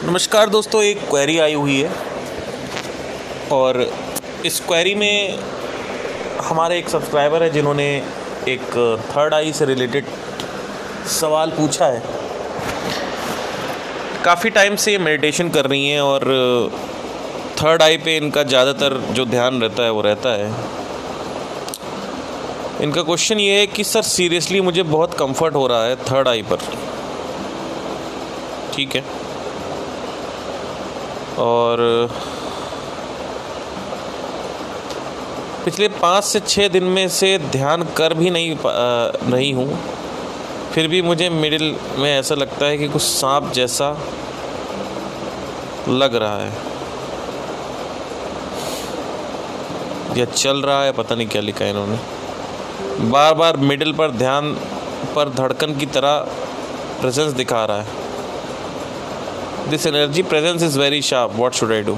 नमस्कार दोस्तों, एक क्वेरी आई हुई है और इस क्वेरी में हमारे एक सब्सक्राइबर है जिन्होंने एक थर्ड आई से रिलेटेड सवाल पूछा है। काफ़ी टाइम से ये मेडिटेशन कर रही हैं और थर्ड आई पे इनका ज़्यादातर जो ध्यान रहता है वो रहता है। इनका क्वेश्चन ये है कि सर सीरियसली मुझे बहुत कंफर्ट हो रहा है थर्ड आई पर। ठीक है, और पिछले 5 से 6 दिन में से ध्यान कर भी नहीं हूँ, फिर भी मुझे मिडिल में ऐसा लगता है कि कुछ सांप जैसा लग रहा है या चल रहा है, पता नहीं क्या लिखा है इन्होंने। बार बार मिडिल पर ध्यान पर धड़कन की तरह प्रेजेंस दिखा रहा है। This energy presence is very sharp, what should I do.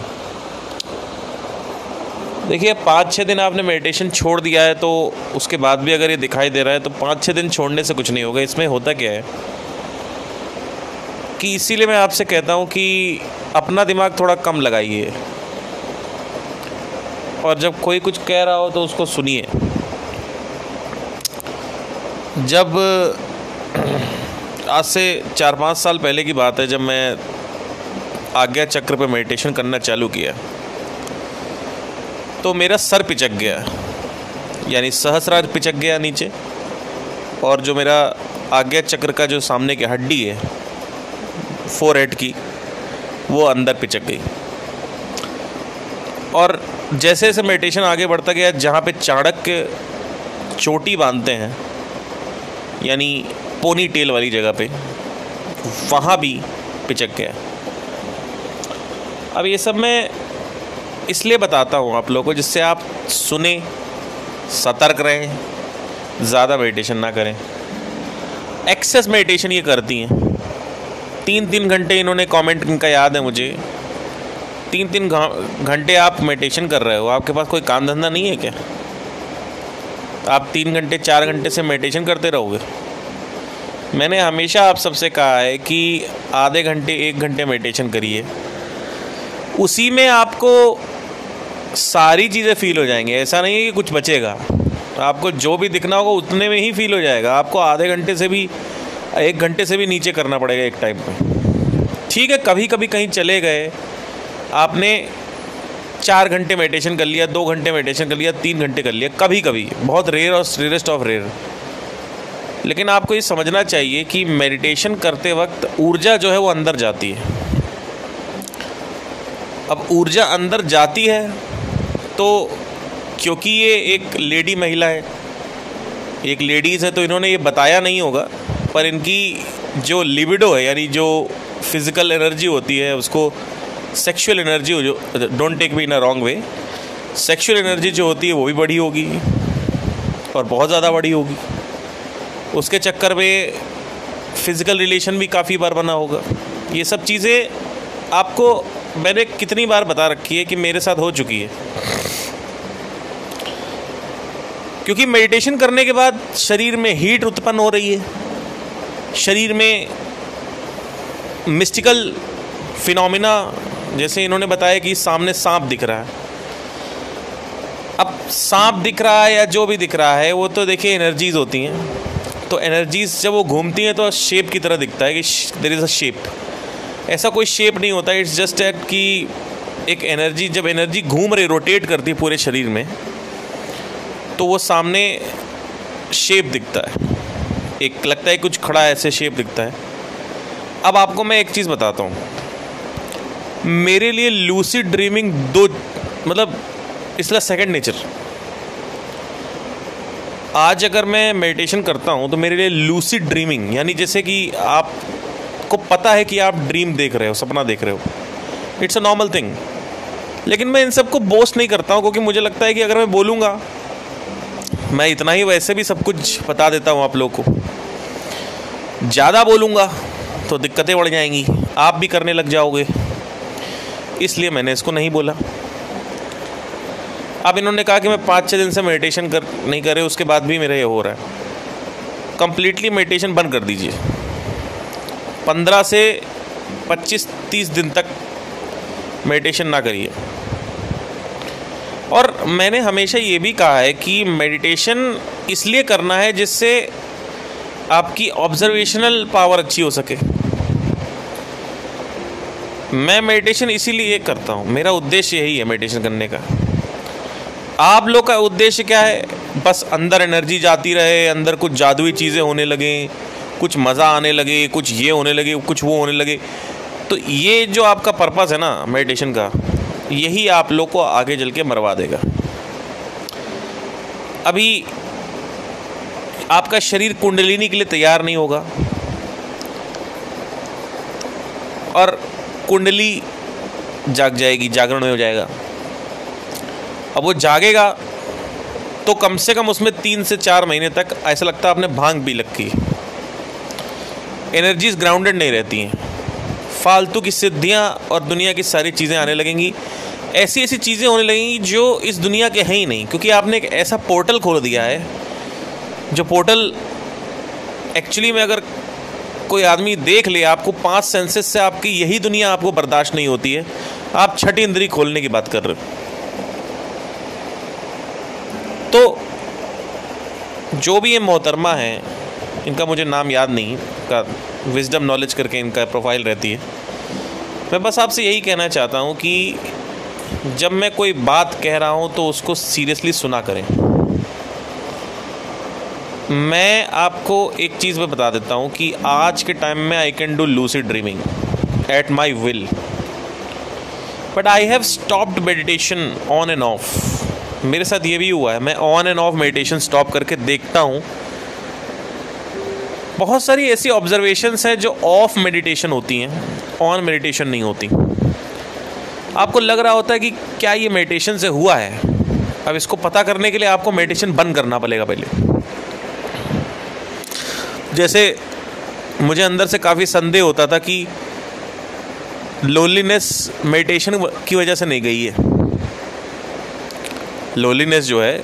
देखिए, 5-6 दिन आपने मेडिटेशन छोड़ दिया है तो उसके बाद भी अगर ये दिखाई दे रहा है तो 5-6 दिन छोड़ने से कुछ नहीं होगा। इसमें होता क्या है कि इसीलिए मैं आपसे कहता हूँ कि अपना दिमाग थोड़ा कम लगाइए और जब कोई कुछ कह रहा हो तो उसको सुनिए। जब आज से 4-5 साल पहले की बात है, जब मैं आज्ञा चक्र पे मेडिटेशन करना चालू किया तो मेरा सर पिचक गया, यानी सहस्रार पिचक गया नीचे, और जो मेरा आज्ञा चक्र का जो सामने की हड्डी है फोरहेड की, वो अंदर पिचक गई। और जैसे जैसे मेडिटेशन आगे बढ़ता गया, जहाँ पे चाणक्य चोटी बांधते हैं यानी पोनी टेल वाली जगह पे, वहाँ भी पिचक गया। अब ये सब मैं इसलिए बताता हूँ आप लोगों को जिससे आप सुने, सतर्क रहें, ज़्यादा मेडिटेशन ना करें। एक्सेस मेडिटेशन ये करती हैं। 3-3 घंटे इन्होंने कमेंट, इनका याद है मुझे, 3-3 घंटे आप मेडिटेशन कर रहे हो। आपके पास कोई काम धंधा नहीं है क्या? आप 3 घंटे 4 घंटे से मेडिटेशन करते रहोगे? मैंने हमेशा आप सबसे कहा है कि आधे घंटे 1 घंटे मेडिटेशन करिए, उसी में आपको सारी चीज़ें फील हो जाएंगी। ऐसा नहीं है कि कुछ बचेगा, आपको जो भी दिखना होगा उतने में ही फील हो जाएगा। आपको आधे घंटे से भी 1 घंटे से भी नीचे करना पड़ेगा एक टाइम पे। ठीक है, कभी कभी कहीं चले गए, आपने 4 घंटे मेडिटेशन कर लिया, 2 घंटे मेडिटेशन कर लिया, 3 घंटे कर लिया, कभी कभी, बहुत रेयर और रेयरेस्ट ऑफ रेयर। लेकिन आपको ये समझना चाहिए कि मेडिटेशन करते वक्त ऊर्जा जो है वो अंदर जाती है। अब ऊर्जा अंदर जाती है तो क्योंकि ये एक लेडी महिला है, एक लेडीज़ है, तो इन्होंने ये बताया नहीं होगा, पर इनकी जो लिबिडो है यानी जो फिज़िकल एनर्जी होती है, उसको सेक्सुअल एनर्जी हो, जो don't take me in a wrong way, sexual energy जो होती है वो भी बढ़ी होगी और बहुत ज़्यादा बढ़ी होगी। उसके चक्कर में फ़िज़िकल रिलेशन भी काफ़ी बार बना होगा। ये सब चीज़ें आपको मैंने कितनी बार बता रखी है कि मेरे साथ हो चुकी है। क्योंकि मेडिटेशन करने के बाद शरीर में हीट उत्पन्न हो रही है, शरीर में मिस्टिकल फिनोमिना, जैसे इन्होंने बताया कि सामने सांप दिख रहा है। अब सांप दिख रहा है या जो भी दिख रहा है वो तो देखिए एनर्जीज होती हैं, तो एनर्जीज जब वो घूमती हैं तो शेप की तरह दिखता है कि देयर इज़ अ शेप। ऐसा कोई शेप नहीं होता, इट्स जस्ट दैट कि एक एनर्जी, जब एनर्जी घूम रही, रोटेट करती है पूरे शरीर में, तो वो सामने शेप दिखता है, एक लगता है कुछ खड़ा है, ऐसे शेप दिखता है। अब आपको मैं एक चीज़ बताता हूँ, मेरे लिए लूसिड ड्रीमिंग इसलिए सेकंड नेचर। आज अगर मैं मेडिटेशन करता हूँ तो मेरे लिए लूसिड ड्रीमिंग यानी जैसे कि आपको पता है कि आप ड्रीम देख रहे हो, सपना देख रहे हो, इट्स अ नॉर्मल थिंग। लेकिन मैं इन सबको बोस्ट नहीं करता हूँ, क्योंकि मुझे लगता है कि अगर मैं बोलूँगा, मैं इतना ही वैसे भी सब कुछ बता देता हूँ आप लोगों को, ज़्यादा बोलूँगा तो दिक्कतें बढ़ जाएंगी, आप भी करने लग जाओगे, इसलिए मैंने इसको नहीं बोला। अब इन्होंने कहा कि मैं 5-6 दिन से मेडिटेशन नहीं कर रहे, उसके बाद भी मेरा ये हो रहा है। कंप्लीटली मेडिटेशन बंद कर दीजिए। 15 से 25-30 दिन तक मेडिटेशन ना करिए। और मैंने हमेशा ये भी कहा है कि मेडिटेशन इसलिए करना है जिससे आपकी ऑब्जर्वेशनल पावर अच्छी हो सके। मैं मेडिटेशन इसीलिए करता हूँ, मेरा उद्देश्य यही है मेडिटेशन करने का। आप लोग का उद्देश्य क्या है? बस अंदर एनर्जी जाती रहे, अंदर कुछ जादुई चीज़ें होने लगें, कुछ मज़ा आने लगे, कुछ ये होने लगे, कुछ वो होने लगे। तो ये जो आपका पर्पस है ना मेडिटेशन का, यही आप लोग को आगे चल के मरवा देगा। अभी आपका शरीर कुंडलिनी के लिए तैयार नहीं होगा और कुंडली जाग जाएगी, जागरण हो जाएगा। अब वो जागेगा तो कम से कम उसमें 3 से 4 महीने तक ऐसा लगता है आपने भांग भी लगी। एनर्जीज ग्राउंडेड नहीं रहती हैं, फालतू की सिद्धियां और दुनिया की सारी चीज़ें आने लगेंगी। ऐसी ऐसी चीज़ें होने लगेंगी जो इस दुनिया के हैं ही नहीं, क्योंकि आपने एक ऐसा पोर्टल खोल दिया है जो पोर्टल एक्चुअली में अगर कोई आदमी देख ले, आपको 5 सेंसेस से आपकी यही दुनिया आपको बर्दाश्त नहीं होती है, आप छठी इंद्री खोलने की बात कर रहे हो। तो जो भी ये मोहतरमा है, इनका मुझे नाम याद नहीं, का विजडम नॉलेज करके इनका प्रोफाइल रहती है। मैं बस आपसे यही कहना चाहता हूँ कि जब मैं कोई बात कह रहा हूँ तो उसको सीरियसली सुना करें। मैं आपको एक चीज़ मैं बता देता हूँ कि आज के टाइम में I can do lucid dreaming at my will, but I have stopped meditation on end of. मेरे साथ ये भी हुआ है, मैं on end of meditation stop करके देखता हूँ। बहुत सारी ऐसी ऑब्जर्वेशंस हैं जो ऑफ मेडिटेशन होती हैं, ऑन मेडिटेशन नहीं होती। आपको लग रहा होता है कि क्या ये मेडिटेशन से हुआ है। अब इसको पता करने के लिए आपको मेडिटेशन बंद करना पड़ेगा पहले। जैसे मुझे अंदर से काफ़ी संदेह होता था कि लोनलीनेस मेडिटेशन की वजह से नहीं गई है। लोनलीनेस जो है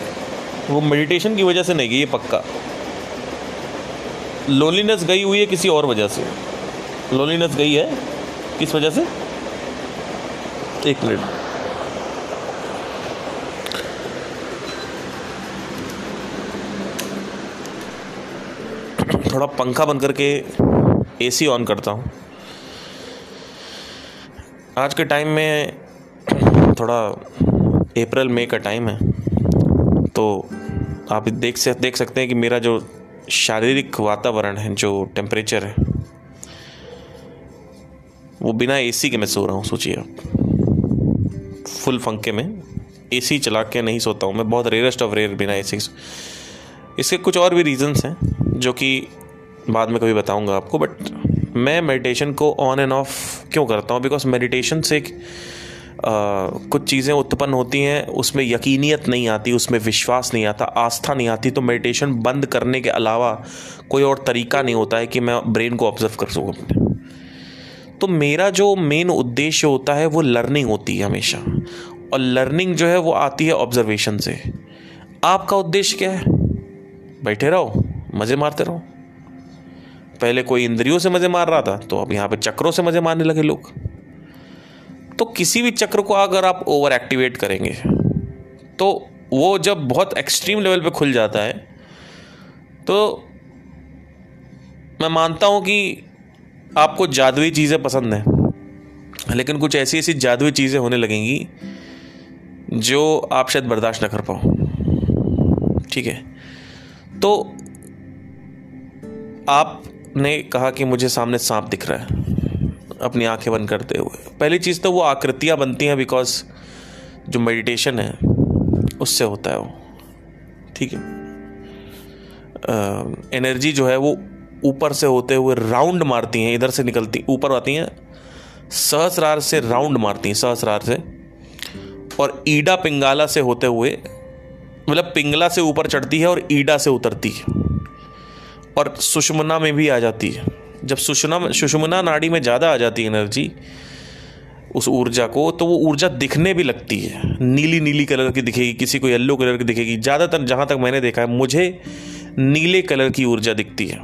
वो मेडिटेशन की वजह से नहीं गई है, पक्का। लोनलीनेस गई हुई है किसी और वजह से। लोनलीनेस गई है किस वजह से? एक मिनट, थोड़ा पंखा बंद करके एसी ऑन करता हूँ। आज के टाइम में थोड़ा अप्रैल मई का टाइम है, तो आप देख सकते हैं कि मेरा जो शारीरिक वातावरण है, जो टेम्परेचर है, वो बिना एसी के मैं सो रहा हूँ। सोचिए आप, फुल पंखे में एसी चला के नहीं सोता हूँ मैं, बहुत रेयरेस्ट ऑफ रेयर बिना एसी। इसके कुछ और भी रीजंस हैं जो कि बाद में कभी बताऊंगा आपको। बट मैं मेडिटेशन को ऑन एंड ऑफ क्यों करता हूँ? बिकॉज मेडिटेशन से कुछ चीज़ें उत्पन्न होती हैं, उसमें यकीनियत नहीं आती, उसमें विश्वास नहीं आता, आस्था नहीं आती। तो मेडिटेशन बंद करने के अलावा कोई और तरीका नहीं होता है कि मैं ब्रेन को ऑब्जर्व कर सकूँ अपने। तो मेरा जो मेन उद्देश्य होता है वो लर्निंग होती है हमेशा, और लर्निंग जो है वो आती है ऑब्जर्वेशन से। आपका उद्देश्य क्या है? बैठे रहो, मज़े मारते रहो। पहले कोई इंद्रियों से मज़े मार रहा था, तो अब यहाँ पे चक्रों से मज़े मारने लगे लोग। तो किसी भी चक्र को अगर आप ओवर एक्टिवेट करेंगे तो वो जब बहुत एक्सट्रीम लेवल पे खुल जाता है, तो मैं मानता हूँ कि आपको जादुई चीज़ें पसंद हैं, लेकिन कुछ ऐसी ऐसी जादुई चीज़ें होने लगेंगी जो आप शायद बर्दाश्त ना कर पाओ। ठीक है, तो आपने कहा कि मुझे सामने सांप दिख रहा है अपनी आंखें बंद करते हुए। पहली चीज़ तो वो आकृतियाँ बनती हैं, बिकॉज जो मेडिटेशन है उससे होता है वो। ठीक है, एनर्जी जो है वो ऊपर से होते हुए राउंड मारती हैं, इधर से निकलती ऊपर आती हैं, सहस्रार से राउंड मारती हैं, सहस्रार से, और ईडा पिंगला से होते हुए, मतलब पिंगला से ऊपर चढ़ती है और ईडा से उतरती है, और सुषुम्ना में भी आ जाती है। जब सुषुम्ना नाड़ी में ज़्यादा आ जाती है एनर्जी, उस ऊर्जा को, तो वो ऊर्जा दिखने भी लगती है। नीली नीली कलर की दिखेगी, किसी को येलो कलर की दिखेगी। ज़्यादातर जहाँ तक मैंने देखा है, मुझे नीले कलर की ऊर्जा दिखती है।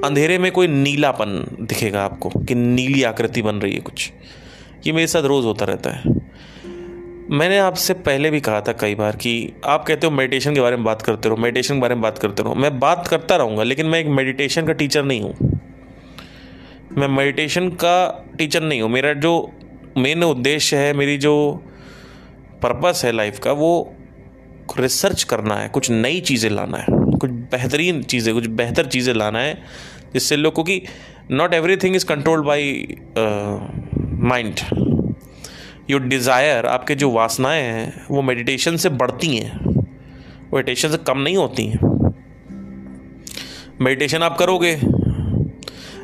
अंधेरे में कोई नीलापन दिखेगा आपको कि नीली आकृति बन रही है कुछ। ये मेरे साथ रोज़ होता रहता है। मैंने आपसे पहले भी कहा था कई बार कि आप कहते हो मेडिटेशन के बारे में बात करते रहो, मेडिटेशन के बारे में बात करते रहो। मैं बात करता रहूँगा, लेकिन मैं एक मेडिटेशन का टीचर नहीं हूँ। मैं मेडिटेशन का टीचर नहीं हूँ। मेरा जो मेन उद्देश्य है, मेरी जो पर्पस है लाइफ का, वो रिसर्च करना है, कुछ नई चीज़ें लाना है, कुछ बेहतरीन चीज़ें, कुछ बेहतर चीज़ें लाना है, जिससे लोगों की not everything is controlled by mind. Your desire, आपके जो वासनाएं हैं वो मेडिटेशन से बढ़ती हैं, मेडिटेशन से कम नहीं होती हैं। मेडिटेशन आप करोगे,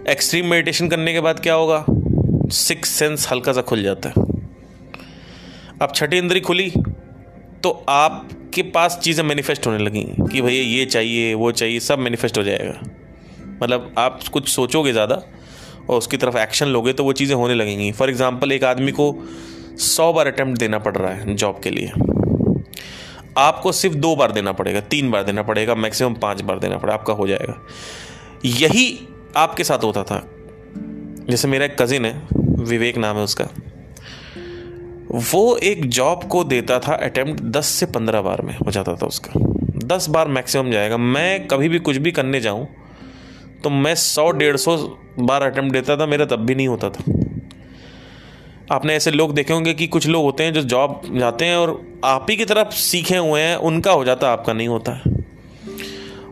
एक्सट्रीम मेडिटेशन करने के बाद क्या होगा, सिक्स सेंस हल्का सा खुल जाता है। अब छठी इंद्री खुली तो आपके पास चीज़ें मैनिफेस्ट होने लगी कि भैया ये चाहिए, वो चाहिए, सब मैनिफेस्ट हो जाएगा। मतलब आप कुछ सोचोगे ज़्यादा और उसकी तरफ एक्शन लोगे तो वो चीज़ें होने लगेंगी। फॉर एग्जांपल, एक आदमी को 100 बार अटेम्प्ट देना पड़ रहा है जॉब के लिए, आपको सिर्फ 2 बार देना पड़ेगा, 3 बार देना पड़ेगा, मैक्सिमम 5 बार देना पड़ेगा, आपका हो जाएगा। यही आपके साथ होता था। जैसे मेरा एक कज़िन है, विवेक नाम है उसका, वो एक जॉब को देता था अटेम्प्ट 10 से 15 बार में हो जाता था उसका, 10 बार मैक्सिमम जाएगा। मैं कभी भी कुछ भी करने जाऊं तो मैं 100-150 बार अटेम्प्ट देता था, मेरा तब भी नहीं होता था। आपने ऐसे लोग देखे होंगे कि कुछ लोग होते हैं जो जॉब जाते हैं और आप ही की तरफ सीखे हुए हैं, उनका हो जाता, आपका नहीं होता है।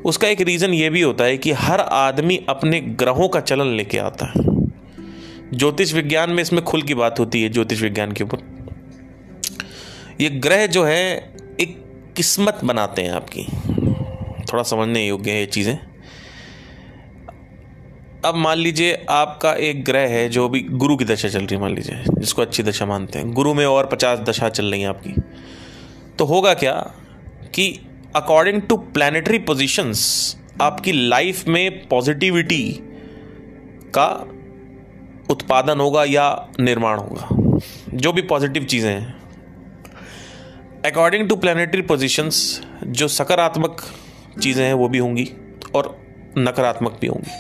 उसका एक रीज़न ये भी होता है कि हर आदमी अपने ग्रहों का चलन लेके आता है। ज्योतिष विज्ञान में इसमें खुल की बात होती है, ज्योतिष विज्ञान के ऊपर। ये ग्रह जो है एक किस्मत बनाते हैं आपकी, थोड़ा समझने योग्य है ये चीज़ें। अब मान लीजिए आपका एक ग्रह है जो भी गुरु की दशा चल रही है, मान लीजिए, जिसको अच्छी दशा मानते हैं, गुरु में और 50 दशा चल रही हैं आपकी, तो होगा क्या कि अकॉर्डिंग टू प्लैनेटरी पोजीशंस आपकी लाइफ में पॉजिटिविटी का उत्पादन होगा या निर्माण होगा। जो भी पॉजिटिव चीज़ें हैं अकॉर्डिंग टू प्लैनेटरी पोजीशंस, जो सकारात्मक चीज़ें हैं वो भी होंगी और नकारात्मक भी होंगी।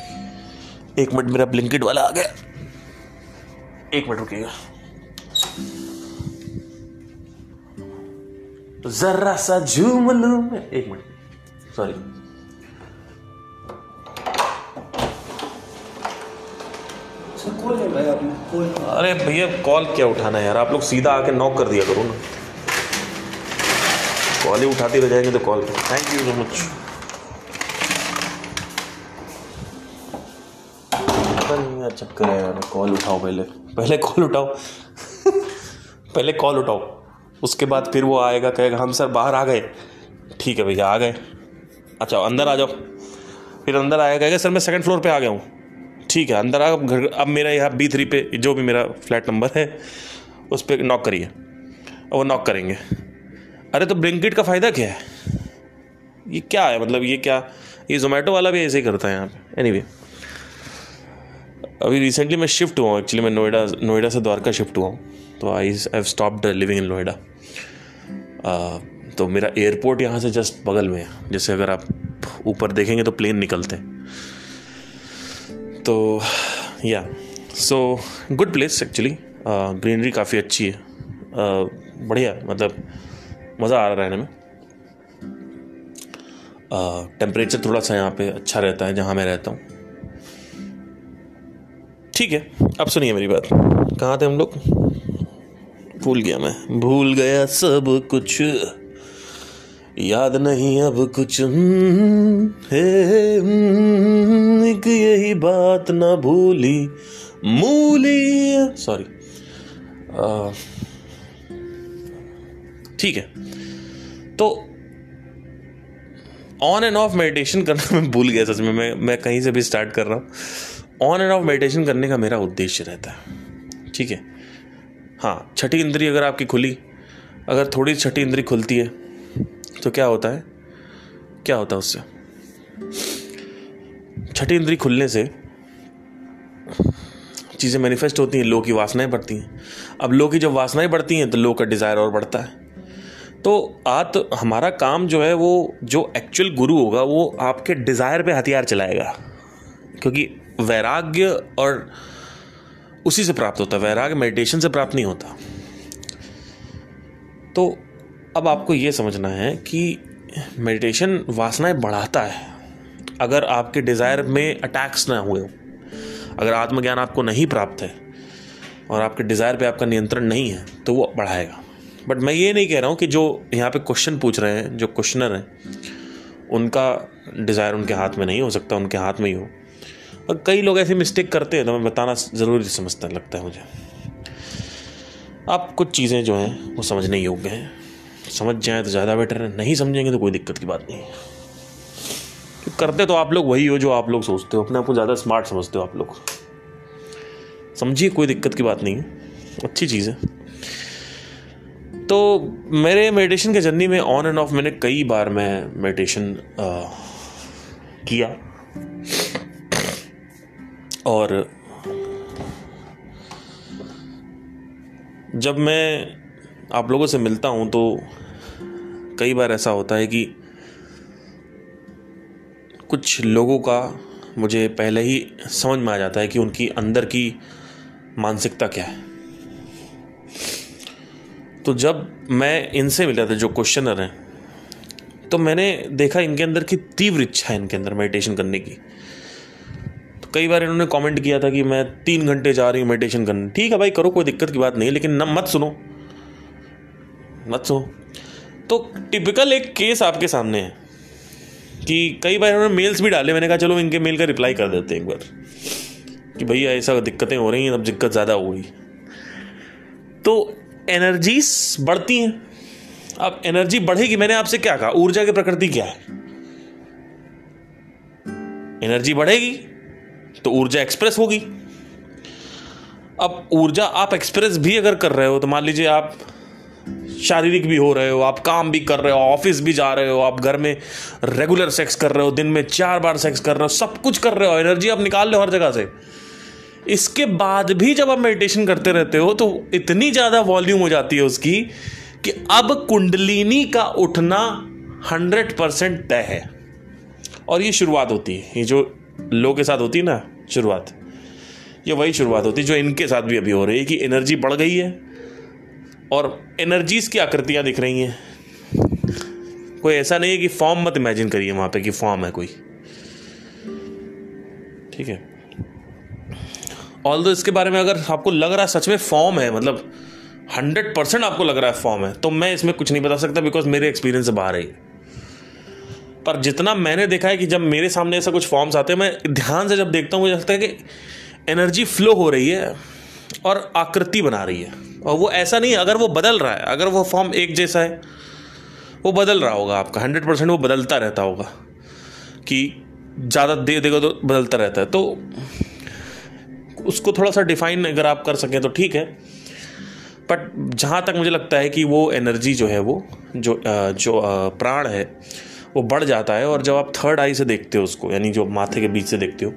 एक मिनट, मेरा ब्लिंकिट वाला आ गया, एक मिनट रुकिएगा, जरा सा झूम लूं मैं, एक मिनट, सॉरी। कॉल कर रहा है आपने? कॉल? अरे भैया कॉल क्या उठाना है यार, आप लोग सीधा आके नॉक कर दिया करो ना, कॉल ही उठाते रह जाएंगे तो call. Thank you so much. चक्कर है यार, कॉल उठाओ, पहले कॉल उठाओ पहले कॉल उठाओ, उसके बाद फिर वो आएगा, कहेगा हम सर बाहर आ गए। ठीक है भैया, आ गए, अच्छा अंदर आ जाओ। फिर अंदर आएगा, कहेगा सर मैं 2nd फ्लोर पे आ गया हूँ। ठीक है, अंदर आ घर। अब मेरा यहाँ B3 पे जो भी मेरा फ्लैट नंबर है उस पर नॉक करिए, और वो नॉक करेंगे। अरे तो ब्लिंकिट का फ़ायदा क्या है? ये क्या है, मतलब ये क्या, ये जोमेटो वाला भी ऐसे ही करता है यहाँ पे। एनीवे, अभी रिसेंटली मैं शिफ्ट हुआ हूँ, एक्चुअली मैं नोएडा से द्वारका शिफ्ट हुआ हूँ, तो I have stopped living in Noida. तो मेरा एयरपोर्ट यहाँ से जस्ट बगल में है, जैसे अगर आप ऊपर देखेंगे तो प्लेन निकलते हैं। तो या so good place actually, greenery काफ़ी अच्छी है, बढ़िया, मतलब मज़ा आ रहा है रहने में। टेम्परेचर थोड़ा सा यहाँ पे अच्छा रहता है जहाँ मैं रहता हूँ। ठीक है, अब सुनिए मेरी बात, कहाँ थे हम लोग, भूल गया मैं, भूल गया सब कुछ, याद नहीं अब कुछ, एक यही बात ना भूली मूली, सॉरी। ठीक है, तो ऑन एंड ऑफ मेडिटेशन करना मैं भूल गया सच में, मैं कहीं से भी स्टार्ट कर रहा हूँ। ऑन एंड ऑफ मेडिटेशन करने का मेरा उद्देश्य रहता है, ठीक है। हाँ, छठी इंद्री अगर आपकी खुली, अगर थोड़ी छठी इंद्री खुलती है तो क्या होता है, क्या होता है उससे, छठी इंद्री खुलने से चीज़ें मैनिफेस्ट होती हैं, लोगों की वासनाएं बढ़ती हैं। अब लोगों की जब वासनाएं बढ़ती हैं तो लोगों का डिज़ायर और बढ़ता है। तो हमारा काम जो है, वो जो एक्चुअल गुरु होगा वो आपके डिज़ायर पे हथियार चलाएगा, क्योंकि वैराग्य और उसी से प्राप्त होता है, वैराग्य मेडिटेशन से प्राप्त नहीं होता। तो अब आपको ये समझना है कि मेडिटेशन वासनाएं बढ़ाता है। अगर आपके डिज़ायर में अटैक्स ना हुए, अगर आत्मज्ञान आपको नहीं प्राप्त है और आपके डिज़ायर पे आपका नियंत्रण नहीं है, तो वो बढ़ाएगा। बट मैं ये नहीं कह रहा हूँ कि जो यहाँ पे क्वेश्चन पूछ रहे हैं, जो क्वेश्चनर हैं, उनका डिज़ायर उनके हाथ में नहीं हो सकता, उनके हाथ में ही हो। और कई लोग ऐसी मिस्टेक करते हैं, तो मैं बताना ज़रूरी समझता लगता है मुझे। आप कुछ चीज़ें जो हैं वो समझने योग्य हैं, समझ जाएं तो ज़्यादा बेटर है, नहीं समझेंगे तो कोई दिक्कत की बात नहीं है। तो करते तो आप लोग वही हो जो आप लोग सोचते हो, अपने आप को ज़्यादा स्मार्ट समझते हो आप लोग। समझिए, कोई दिक्कत की बात नहीं है, अच्छी चीज़ है। तो मेरे मेडिटेशन के जर्नी में ऑन एंड ऑफ मैंने कई बार मैं मेडिटेशन किया, और जब मैं आप लोगों से मिलता हूँ तो कई बार ऐसा होता है कि कुछ लोगों का मुझे पहले ही समझ में आ जाता है कि उनकी अंदर की मानसिकता क्या है। तो जब मैं इनसे मिला था, जो क्वेश्चनर हैं, तो मैंने देखा इनके अंदर की तीव्र इच्छा है, इनके अंदर मेडिटेशन करने की। तो कई बार इन्होंने कमेंट किया था कि मैं 3 घंटे जा रही हूँ मेडिटेशन करने। ठीक है भाई, करो, कोई दिक्कत की बात नहीं है, लेकिन मत सुनो। तो टिपिकल एक केस आपके सामने है कि कई बार इन्होंने मेल्स भी डाले। मैंने कहा चलो इनके मेल का रिप्लाई कर देते हैं एक बार कि भैया ऐसा दिक्कतें हो रही हैं, अब दिक्कत ज़्यादा हो गई। तो एनर्जीज बढ़ती हैं। अब एनर्जी बढ़ेगी, मैंने आपसे क्या कहा, ऊर्जा की प्रकृति क्या है? एनर्जी बढ़ेगी तो ऊर्जा एक्सप्रेस होगी। अब ऊर्जा आप एक्सप्रेस भी अगर कर रहे हो, तो मान लीजिए आप शारीरिक भी हो रहे हो, आप काम भी कर रहे हो, ऑफिस भी जा रहे हो, आप घर में रेगुलर सेक्स कर रहे हो, दिन में 4 बार सेक्स कर रहे हो, सब कुछ कर रहे हो, एनर्जी आप निकाल रहे हो हर जगह से। इसके बाद भी जब आप मेडिटेशन करते रहते हो तो इतनी ज़्यादा वॉल्यूम हो जाती है उसकी कि अब कुंडलिनी का उठना 100% तय है। और ये शुरुआत होती है, ये जो लोगों के साथ होती है ना शुरुआत, ये वही शुरुआत होती है जो इनके साथ भी अभी हो रही है कि एनर्जी बढ़ गई है और एनर्जीज की आकृतियां दिख रही हैं। कोई ऐसा नहीं है कि फॉर्म मत इमेजिन करिए वहां पे कि फॉर्म है कोई, ठीक है। ऑल्दो इसके बारे में अगर आपको लग रहा है सच में फॉर्म है, मतलब 100% आपको लग रहा है फॉर्म है, तो मैं इसमें कुछ नहीं बता सकता, बिकॉज मेरे एक्सपीरियंस से बाहर है। पर जितना मैंने देखा है कि जब मेरे सामने ऐसा कुछ फॉर्म्स आते हैं, मैं ध्यान से जब देखता हूँ मुझे लगता है कि एनर्जी फ्लो हो रही है और आकृति बना रही है। और वो ऐसा नहीं है, अगर वो बदल रहा है, अगर वो फॉर्म एक जैसा है, वो बदल रहा होगा आपका 100%, वो बदलता रहता होगा कि ज़्यादा देर देखो तो बदलता रहता है। तो उसको थोड़ा सा डिफाइन अगर आप कर सकें तो ठीक है। बट जहाँ तक मुझे लगता है कि वो एनर्जी जो है, वो जो प्राण है, वो बढ़ जाता है। और जब आप थर्ड आई से देखते हो उसको, यानी जो माथे के बीच से देखते हो,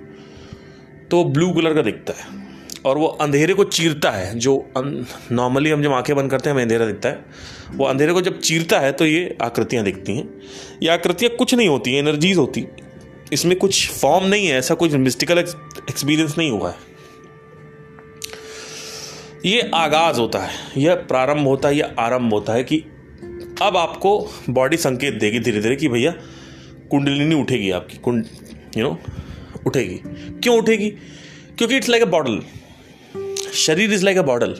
तो ब्लू कलर का दिखता है और वो अंधेरे को चीरता है। जो नॉर्मली हम जब आंखें बंद करते हैं हमें अंधेरा दिखता है, वो अंधेरे को जब चीरता है तो ये आकृतियाँ दिखती हैं। ये आकृतियाँ कुछ नहीं होती, एनर्जीज होती, इसमें कुछ फॉर्म नहीं है, ऐसा कुछ मिस्टिकल एक्सपीरियंस नहीं हुआ है। ये आगाज होता है, यह प्रारंभ होता है, यह आरंभ होता है कि अब आपको बॉडी संकेत देगी धीरे धीरे कि भैया कुंडलिनी उठेगी आपकी, उठेगी। क्यों उठेगी? क्योंकि इट्स लाइक अ बॉटल, शरीर इज लाइक अ बॉटल।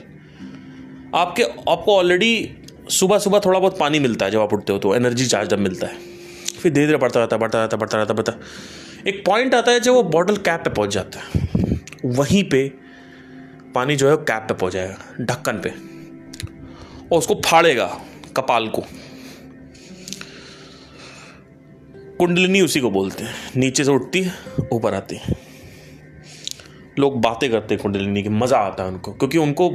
आपको ऑलरेडी सुबह सुबह थोड़ा बहुत पानी मिलता है जब आप उठते हो, तो एनर्जी चार्ज जब मिलता है, फिर धीरे धीरे बढ़ता रहता। एक पॉइंट आता है जब वो बॉटल कैप पे पहुंच जाता है, वहीं पे पानी जो है कैप पे पहुंच जाएगा, ढक्कन पे, और उसको फाड़ेगा, कपाल को। कुंडलिनी उसी को बोलते हैं। नीचे से उठती है, ऊपर आती है। लोग बातें करते हैं कुंडलिनी की, मज़ा आता है उनको, क्योंकि उनको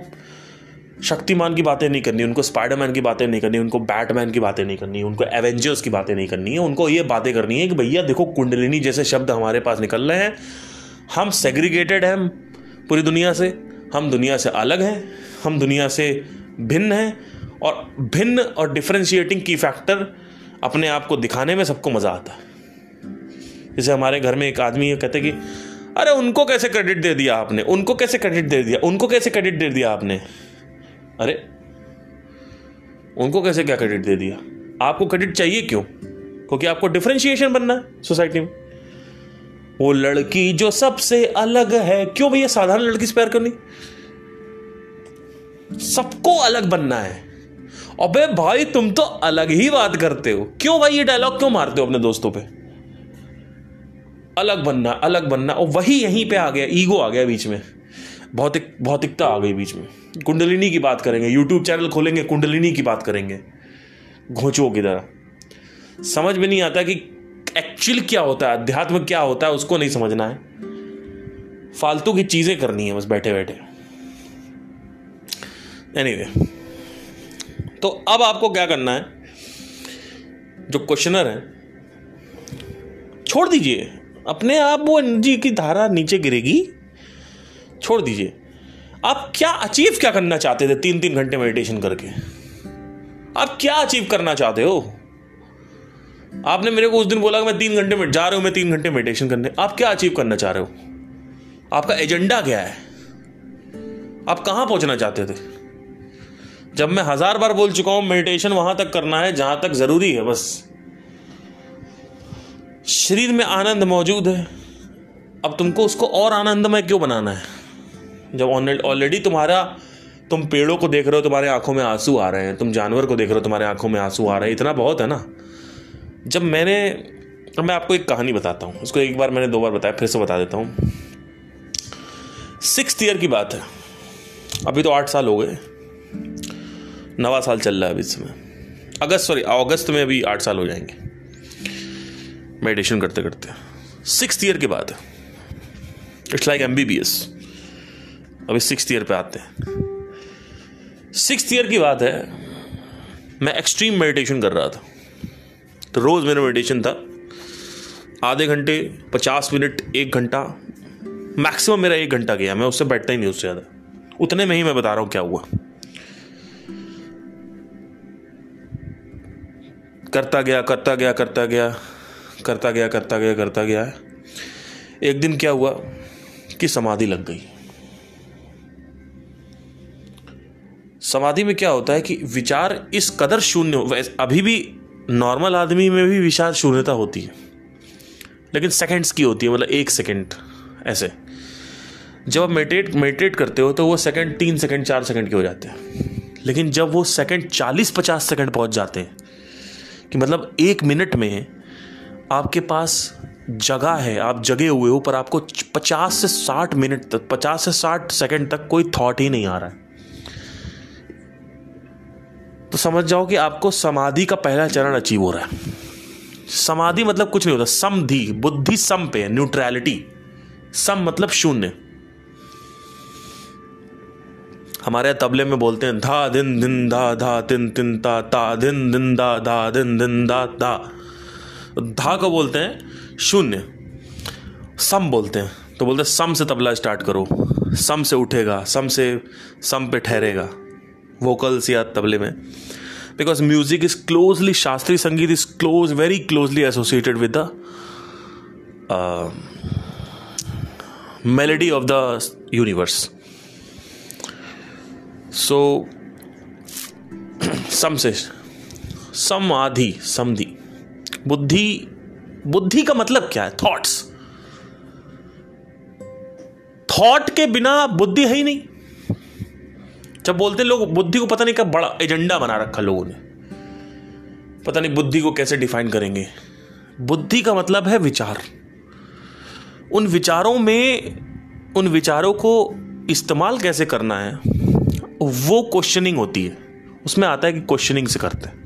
शक्तिमान की बातें नहीं करनी, उनको स्पाइडरमैन की बातें नहीं करनी, उनको बैटमैन की बातें नहीं करनी, उनको एवेंजर्स की बातें नहीं करनी है। उनको ये बातें करनी है कि भैया देखो, कुंडलिनी जैसे शब्द हमारे पास निकल रहे हैं, हम सेग्रीगेटेड हैं पूरी दुनिया से, हम दुनिया से अलग हैं, हम दुनिया से भिन्न हैं। और भिन्न और डिफरेंशिएटिंग की फैक्टर अपने आप को दिखाने में सबको मज़ा आता है। जैसे हमारे घर में एक आदमी है, कहते कि अरे उनको कैसे क्रेडिट दे दिया आपने, उनको कैसे क्रेडिट दे दिया, उनको कैसे क्रेडिट दे दिया आपने, अरे उनको कैसे क्या क्रेडिट दे दिया? आपको क्रेडिट चाहिए क्यों? क्योंकि आपको डिफरेंशिएशन बनना है सोसाइटी में। वो लड़की जो सबसे अलग है, क्यों भैया साधारण लड़की से प्यार करनी? सबको अलग बनना है। अबे भाई तुम तो अलग ही बात करते हो, क्यों भाई ये डायलॉग क्यों मारते हो अपने दोस्तों पे? अलग बनना, अलग बनना, और वही यहीं पे आ गया, ईगो आ गया बीच में, भौतिकता आ गई बीच में। कुंडलिनी की बात करेंगे, यूट्यूब चैनल खोलेंगे, कुंडलिनी की बात करेंगे घोंचुओं की तरह। समझ में नहीं आता कि एक्चुअल क्या होता है, अध्यात्म क्या होता है, उसको नहीं समझना है, फालतू की चीजें करनी है बस बैठे बैठे। एनीवे, तो अब आपको क्या करना है, जो क्वेश्चनर है छोड़ दीजिए, अपने आप वो एनर्जी की धारा नीचे गिरेगी, छोड़ दीजिए। आप क्या अचीव क्या करना चाहते थे 3-3 घंटे मेडिटेशन करके? आप क्या अचीव करना चाहते हो? आपने मेरे को उस दिन बोला कि मैं 3 घंटे में जा रहा हूं, मैं 3 घंटे मेडिटेशन करने। आप क्या अचीव करना चाह रहे हो? आपका एजेंडा क्या है? आप कहां पहुंचना चाहते थे? जब मैं 1000 बार बोल चुका हूं, मेडिटेशन वहां तक करना है जहां तक जरूरी है बस। शरीर में आनंद मौजूद है, अब तुमको उसको और आनंदमय क्यों बनाना है? जब ऑलरेडी तुम पेड़ों को देख रहे हो, तुम्हारे आंखों में आंसू आ रहे हैं, तुम जानवर को देख रहे हो, तुम्हारे आंखों में आंसू आ रहे हैं, इतना बहुत है ना। जब मैं आपको एक कहानी बताता हूं, उसको एक बार मैंने 2 बार बताया, फिर से बता देता हूं। 6th ईयर की बात है, अभी तो 8 साल हो गए, 9वां साल चल रहा है अभी इसमें। अगस्त में अभी 8 साल हो जाएंगे मेडिटेशन करते करते। 6th ईयर की बात है, इट्स लाइक MBBS। अभी 6th ईयर पे आते हैं। 6th ईयर की बात है, मैं एक्सट्रीम मेडिटेशन कर रहा था। तो रोज मेरा मेडिटेशन था आधे घंटे, 50 मिनट, 1 घंटा, मैक्सिमम मेरा 1 घंटा गया। मैं उससे बैठता ही नहीं, उससे ज्यादा। उतने में ही मैं बता रहा हूं क्या हुआ। करता गया। एक दिन क्या हुआ कि समाधि लग गई। समाधि में क्या होता है कि विचार इस कदर शून्य, अभी भी नॉर्मल आदमी में भी विचार शून्यता होती है, लेकिन सेकंड्स की होती है, मतलब 1 सेकंड ऐसे। जब आप मेडिटेट करते हो तो वो सेकंड 3 सेकंड 4 सेकंड के हो जाते हैं, लेकिन जब वो सेकंड 40-50 सेकंड पहुंच जाते हैं, कि मतलब 1 मिनट में आपके पास जगह है, आप जगे हुए हो, पर आपको 50 से 60 मिनट तक, 50 से 60 सेकंड तक कोई थॉट ही नहीं आ रहा है, तो समझ जाओ कि आपको समाधि का पहला चरण अचीव हो रहा है। समाधि मतलब कुछ नहीं होता, समधि, बुद्धि सम पे है, न्यूट्रलिटी। सम मतलब शून्य। हमारे तबले में बोलते हैं धा दिन दिन धा धा तिन तिन ता ता दिन दिन दा धा दिन दिन दा धा। धा को बोलते हैं शून्य, सम बोलते हैं, तो बोलते हैं सम से तबला स्टार्ट करो, सम से उठेगा, सम पे ठहरेगा, वोकल्स या तबले में। बिकॉज म्यूजिक इज क्लोजली, शास्त्रीय संगीत is very closely associated with the melody of the universe. So सम से समाधि, समधि। बुद्धि का मतलब क्या है? थॉट्स। थॉट के बिना बुद्धि है ही नहीं। जब बोलते लोग बुद्धि को, पता नहीं क्या बड़ा एजेंडा बना रखा लोगों ने, पता नहीं बुद्धि को कैसे डिफाइन करेंगे। बुद्धि का मतलब है विचार। उन विचारों को इस्तेमाल कैसे करना है, वो क्वेश्चनिंग होती है। उसमें आता है कि क्वेश्चनिंग से करते हैं।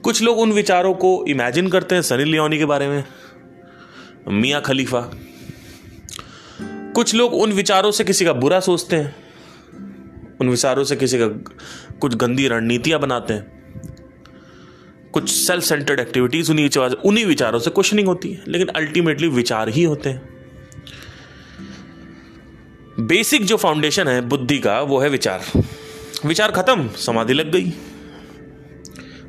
कुछ लोग उन विचारों को इमेजिन करते हैं, सनी लियोनी के बारे में, मियां खलीफा। कुछ लोग उन विचारों से किसी का बुरा सोचते हैं, उन विचारों से किसी का कुछ गंदी रणनीतियां बनाते हैं, कुछ सेल्फ सेंटर्ड एक्टिविटीज उन्हीं विचारों से क्वेश्चनिंग होती है, लेकिन अल्टीमेटली विचार ही होते हैं। बेसिक जो फाउंडेशन है बुद्धि का वो है विचार। विचार खत्म, समाधि लग गई।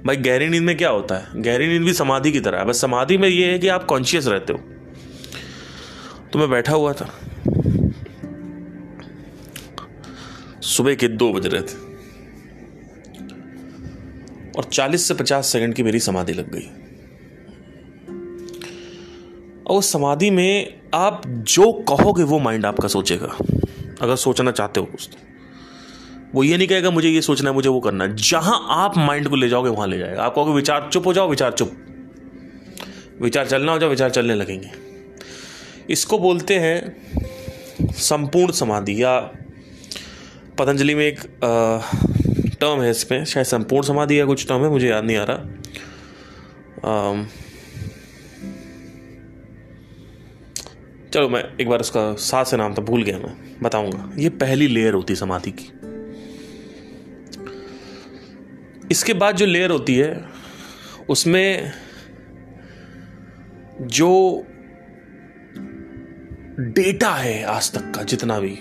भाई गहरी नींद में क्या होता है? गहरी नींद भी समाधि की तरह है, बस समाधि में ये है कि आप कॉन्शियस रहते हो। तो मैं बैठा हुआ था, सुबह के 2 बज रहे थे और 40 से 50 सेकंड की मेरी समाधि लग गई। और उस समाधि में आप जो कहोगे वो माइंड आपका सोचेगा, अगर सोचना चाहते हो कुछ तो। वो ये नहीं कहेगा मुझे ये सोचना है, मुझे वो करना है। जहां आप माइंड को ले जाओगे वहां ले जाएगा। आप कहोगे विचार चुप हो जाओ, विचार चुप, विचार चलना हो जाओ, विचार चलने लगेंगे। इसको बोलते हैं संपूर्ण समाधि, या पतंजलि में एक टर्म है इसमें, शायद संपूर्ण समाधि या कुछ टर्म है, मुझे याद नहीं आ रहा। चलो मैं एक बार उसका साथ से नाम था भूल गया, मैं बताऊंगा। ये पहली लेयर होती है समाधि की। इसके बाद जो लेयर होती है उसमें जो डेटा है आज तक का, जितना भी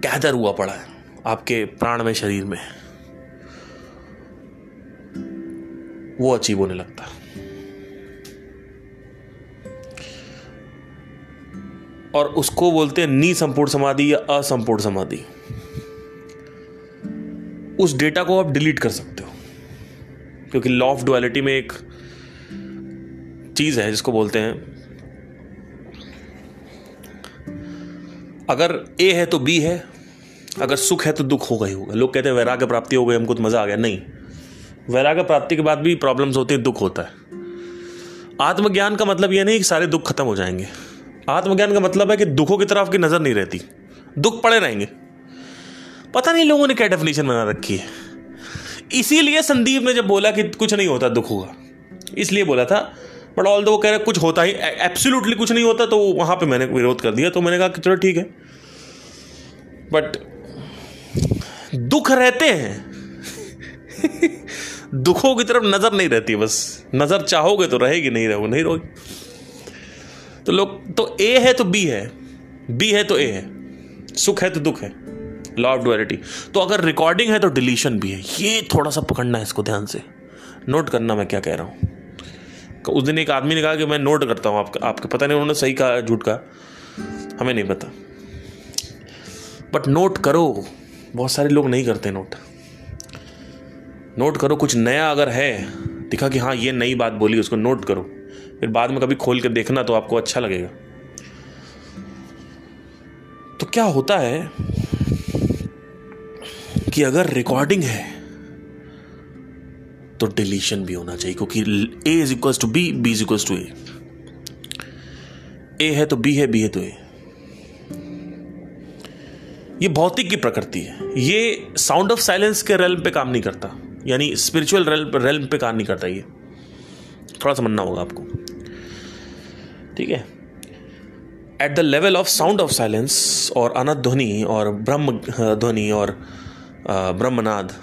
गैदर हुआ पड़ा है आपके प्राण में, शरीर में, वो अचीव होने लगता है। और उसको बोलते हैं निसंपूर्ण समाधि या असंपूर्ण समाधि। उस डेटा को आप डिलीट कर सकते हो, क्योंकि लॉ ऑफ डुअलिटी में एक चीज है जिसको बोलते हैं अगर ए है तो बी है, अगर सुख है तो दुख होगा ही होगा। लोग कहते हैं वैराग्य प्राप्ति हो गई, हमको तो मजा आ गया। नहीं, वैराग्य प्राप्ति के बाद भी प्रॉब्लम्स होती हैं, दुख होता है। आत्मज्ञान का मतलब यह नहीं कि सारे दुख खत्म हो जाएंगे। आत्मज्ञान का मतलब है कि दुखों की तरफ आपकी नजर नहीं रहती, दुख पड़े रहेंगे। पता नहीं लोगों ने क्या डेफिनेशन बना रखी है। इसीलिए संदीप ने जब बोला कि कुछ नहीं होता दुख होगा, इसलिए बोला था। बट ऑल दो वो कह रहे कुछ होता ही, एब्सोल्युटली कुछ नहीं होता, तो वहां पे मैंने विरोध कर दिया। तो मैंने कहा कि चलो ठीक है, बट दुख रहते हैं दुखों की तरफ नजर नहीं रहती, बस नजर चाहोगे तो रहेगी, नहीं रहोगे नहीं रहोगी। तो लोग तो ए है तो बी है, बी है तो ए है, सुख है तो दुख है, लॉ ऑफ डुअलिटी। तो अगर रिकॉर्डिंग है तो डिलीशन भी है। ये थोड़ा सा पकड़ना है, इसको ध्यान से नोट करना मैं क्या कह रहा हूं। उस दिन एक आदमी ने कहा कि मैं नोट करता हूं आपके पता नहीं उन्होंने सही कहा झूठ कहा, हमें नहीं पता, बट नोट करो। बहुत सारे लोग नहीं करते नोट करो। कुछ नया अगर है दिखा कि हाँ ये नई बात बोली, उसको नोट करो, फिर बाद में कभी खोल के देखना तो आपको अच्छा लगेगा। तो क्या होता है कि अगर रिकॉर्डिंग है तो डिलीशन भी होना चाहिए, क्योंकि A is equal to B, B is equal to A है तो बी है, बी है तो ए। ये भौतिक की प्रकृति है। ये साउंड ऑफ साइलेंस के रेल्म पे काम नहीं करता, यानी स्पिरिचुअल रेल्म पे काम नहीं करता। ये थोड़ा समझना होगा आपको, ठीक है। At the level of sound of silence और अनंत ध्वनि और ब्रह्म ध्वनि और ब्रह्मनाद,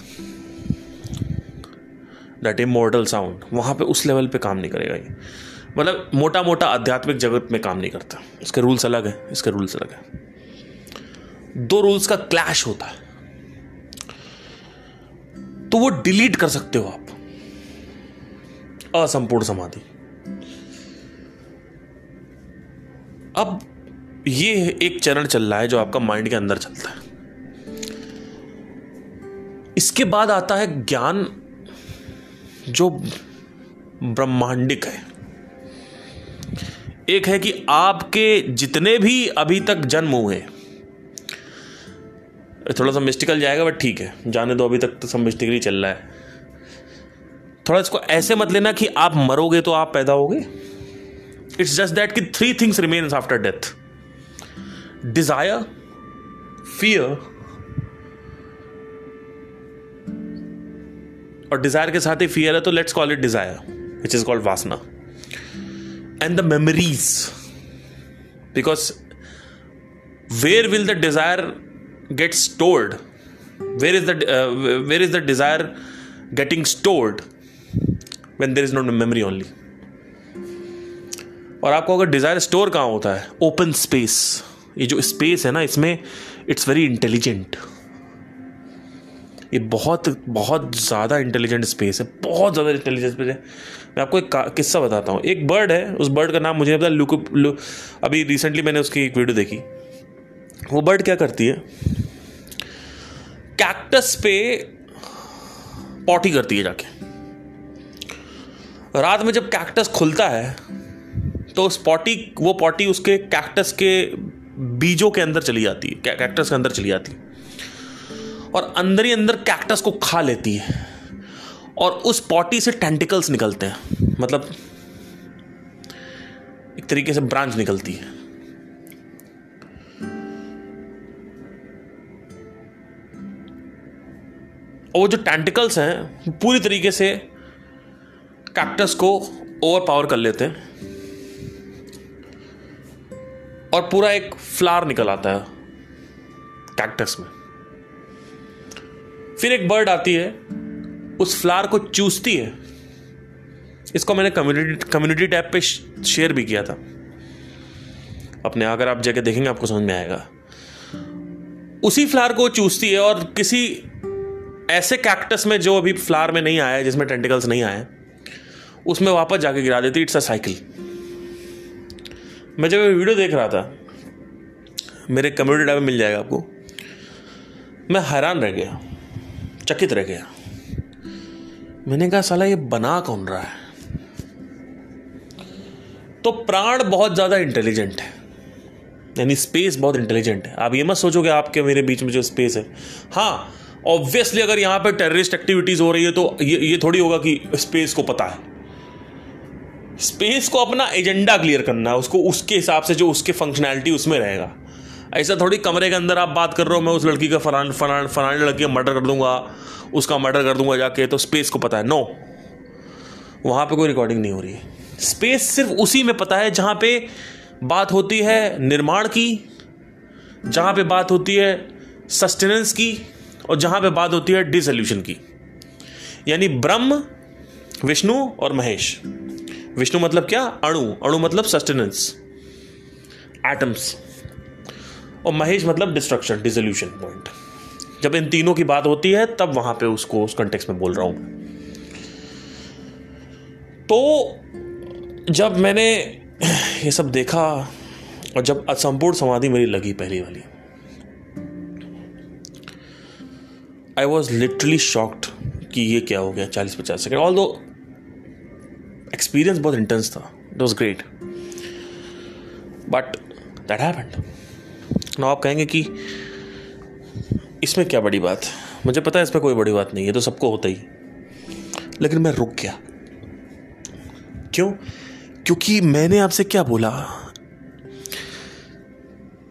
दैट इमॉर्टल साउंड, वहां पे उस लेवल पे काम नहीं करेगा ये। मतलब मोटा मोटा आध्यात्मिक जगत में काम नहीं करता। इसके रूल्स अलग है, इसके रूल्स अलग है। दो रूल्स का क्लैश होता है, तो वो डिलीट कर सकते हो आप। असंपूर्ण समाधि। अब ये एक चरण चल रहा है जो आपका माइंड के अंदर चलता है। इसके बाद आता है ज्ञान जो ब्रह्मांडिक है। एक है कि आपके जितने भी अभी तक जन्म हुए, थोड़ा सा मिस्टिकल जाएगा बट ठीक है, जाने दो, अभी तक तो सब मिस्टिकली चल रहा है। थोड़ा इसको ऐसे मत लेना कि आप मरोगे तो आप पैदा होगे। इट्स जस्ट दैट कि 3 things remains after death: desire, fear और डिजायर के साथ ही फियर है, तो let's call it desire, which is called vasana, and the memories. Because where will the desire get stored? Where is the desire getting stored when there is no memory only? और आपको अगर Dzire store कहां होता है? Open space. ये जो space है ना, इसमें इट्स वेरी इंटेलिजेंट। ये बहुत बहुत ज़्यादा इंटेलिजेंट स्पेस है, बहुत ज़्यादा इंटेलिजेंट स्पेस है। मैं आपको एक किस्सा बताता हूँ। एक बर्ड है, उस बर्ड का नाम मुझे नहीं पता, अभी रिसेंटली मैंने उसकी एक वीडियो देखी। वो बर्ड क्या करती है, कैक्टस पे पॉटी करती है जाके। रात में जब कैक्टस खुलता है तो वो पॉटी उसके कैक्टस के बीजों के अंदर चली जाती है, कैक्टस के अंदर चली जाती है और अंदर ही अंदर कैक्टस को खा लेती है और उस पॉटी से टेंटिकल्स निकलते हैं, मतलब एक तरीके से ब्रांच निकलती है। और वो जो टेंटिकल्स हैं पूरी तरीके से कैक्टस को ओवर पावर कर लेते हैं और पूरा एक फ्लावर निकल आता है कैक्टस में। फिर एक बर्ड आती है, उस फ्लावर को चूसती है। इसको मैंने कम्युनिटी टैब पे शेयर भी किया था अपने, अगर आप जाके देखेंगे आपको समझ में आएगा। उसी फ्लावर को चूसती है और किसी ऐसे कैक्टस में जो अभी फ्लावर में नहीं आया है, जिसमें टेंटिकल्स नहीं आए, उसमें वापस जाके गिरा देती। It's a cycle. मैं जब वीडियो देख रहा था, मेरे कम्युनिटी टैब में मिल जाएगा आपको, मैं हैरान रह गया, चकित रह गया। मैंने कहा साला ये बना कौन रहा है। तो प्राण बहुत ज्यादा इंटेलिजेंट है, यानी स्पेस बहुत इंटेलिजेंट है। आप ये मत सोचो कि आपके मेरे बीच में जो स्पेस है, हाँ ऑब्वियसली अगर यहां पे टेररिस्ट एक्टिविटीज हो रही है तो ये थोड़ी होगा कि स्पेस को पता है। स्पेस को अपना एजेंडा क्लियर करना है, उसको उसके हिसाब से जो उसके फंक्शनैलिटी उसमें रहेगा। ऐसा थोड़ी कमरे के अंदर आप बात कर रहे हो, मैं उस लड़की का फलाने लड़की का मर्डर कर दूंगा, उसका मर्डर कर दूंगा जाके, तो स्पेस को पता है। नो, वहां पे कोई रिकॉर्डिंग नहीं हो रही है। स्पेस सिर्फ उसी में पता है जहां पे बात होती है निर्माण की, जहां पे बात होती है सस्टेनेंस की, और जहां पे बात होती है डिसोल्यूशन की। यानी ब्रह्म, विष्णु और महेश। विष्णु मतलब क्या, अणु, अणु मतलब सस्टेनेंस, एटम्स, और महेश मतलब डिस्ट्रक्शन, डिसोल्यूशन पॉइंट। जब इन तीनों की बात होती है तब वहां पे उसको उस कॉन्टेक्स्ट में बोल रहा हूं। तो जब मैंने ये सब देखा और जब असंपूर्ण समाधि मेरी लगी पहली वाली, आई वॉज लिटरली शॉक्ड कि ये क्या हो गया 40-50 सेकेंड। ऑल्दो एक्सपीरियंस बहुत इंटेंस था, it was great, but that happened. Now आप कहेंगे कि इसमें क्या बड़ी बात है। मुझे पता है इसमें कोई बड़ी बात नहीं है, तो सबको होता ही, लेकिन मैं रुक गया। क्यों? क्योंकि मैंने आपसे क्या बोला,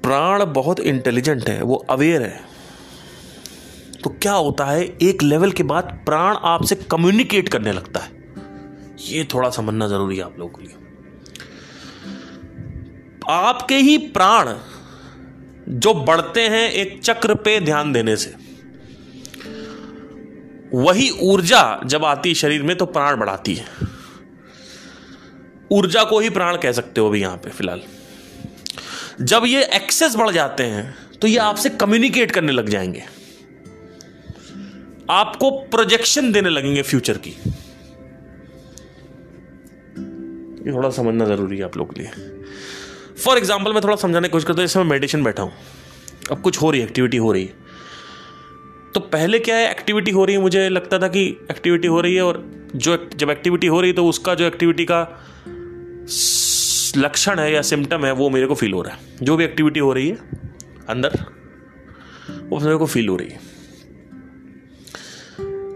प्राण बहुत इंटेलिजेंट है, वो अवेयर है। तो क्या होता है, एक लेवल के बाद प्राण आपसे कम्युनिकेट करने लगता है। ये थोड़ा समझना जरूरी है आप लोगों के लिए। आपके ही प्राण जो बढ़ते हैं एक चक्र पे ध्यान देने से, वही ऊर्जा जब आती है शरीर में तो प्राण बढ़ाती है। ऊर्जा को ही प्राण कह सकते हो अभी यहां पे फिलहाल। जब ये एक्सेस बढ़ जाते हैं तो ये आपसे कम्युनिकेट करने लग जाएंगे, आपको प्रोजेक्शन देने लगेंगे फ्यूचर की। ये थोड़ा समझना जरूरी है आप लोगों के लिए। फॉर एग्जाम्पल मैं थोड़ा समझाने की कोशिश करता हूं। जैसे मैं मेडिटेशन बैठा हूं, अब कुछ हो रही है, एक्टिविटी हो रही है, तो पहले क्या है, एक्टिविटी हो रही है, मुझे लगता था कि एक्टिविटी हो रही है, और जब एक्टिविटी हो रही है तो उसका जो एक्टिविटी का लक्षण है या सिम्टम है वो मेरे को फील हो रहा है। जो भी एक्टिविटी हो रही है अंदर वो मेरे को फील हो रही है।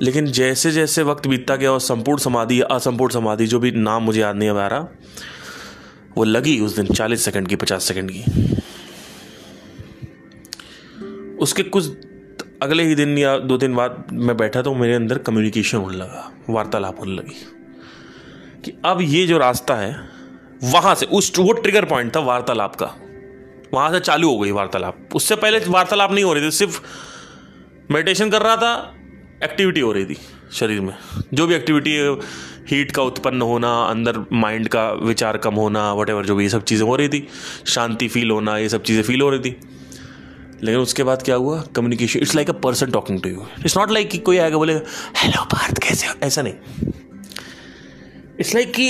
लेकिन जैसे जैसे वक्त बीतता गया और संपूर्ण समाधि, असंपूर्ण समाधि, जो भी नाम मुझे याद नहीं आ रहा, वो लगी उस दिन 40 सेकंड की, 50 सेकंड की। उसके कुछ अगले ही दिन या 2 दिन बाद मैं बैठा तो मेरे अंदर कम्युनिकेशन होने लगा, वार्तालाप होने लगी कि अब ये जो रास्ता है वहां से, वो ट्रिगर पॉइंट था वार्तालाप का, वहां से चालू हो गई वार्तालाप। उससे पहले वार्तालाप नहीं हो रही थी, सिर्फ मेडिटेशन कर रहा था, एक्टिविटी हो रही थी शरीर में। जो भी एक्टिविटी, हीट का उत्पन्न होना, अंदर माइंड का विचार कम होना, व्हाटएवर, जो भी ये सब चीज़ें हो रही थी, शांति फील होना, ये सब चीज़ें फील हो रही थी। लेकिन उसके बाद क्या हुआ, communication, it's like a person talking to you, it's not like कि कोई आएगा बोलेगा हेलो पार्थ कैसे हो, ऐसा नहीं। इट्स लाइक कि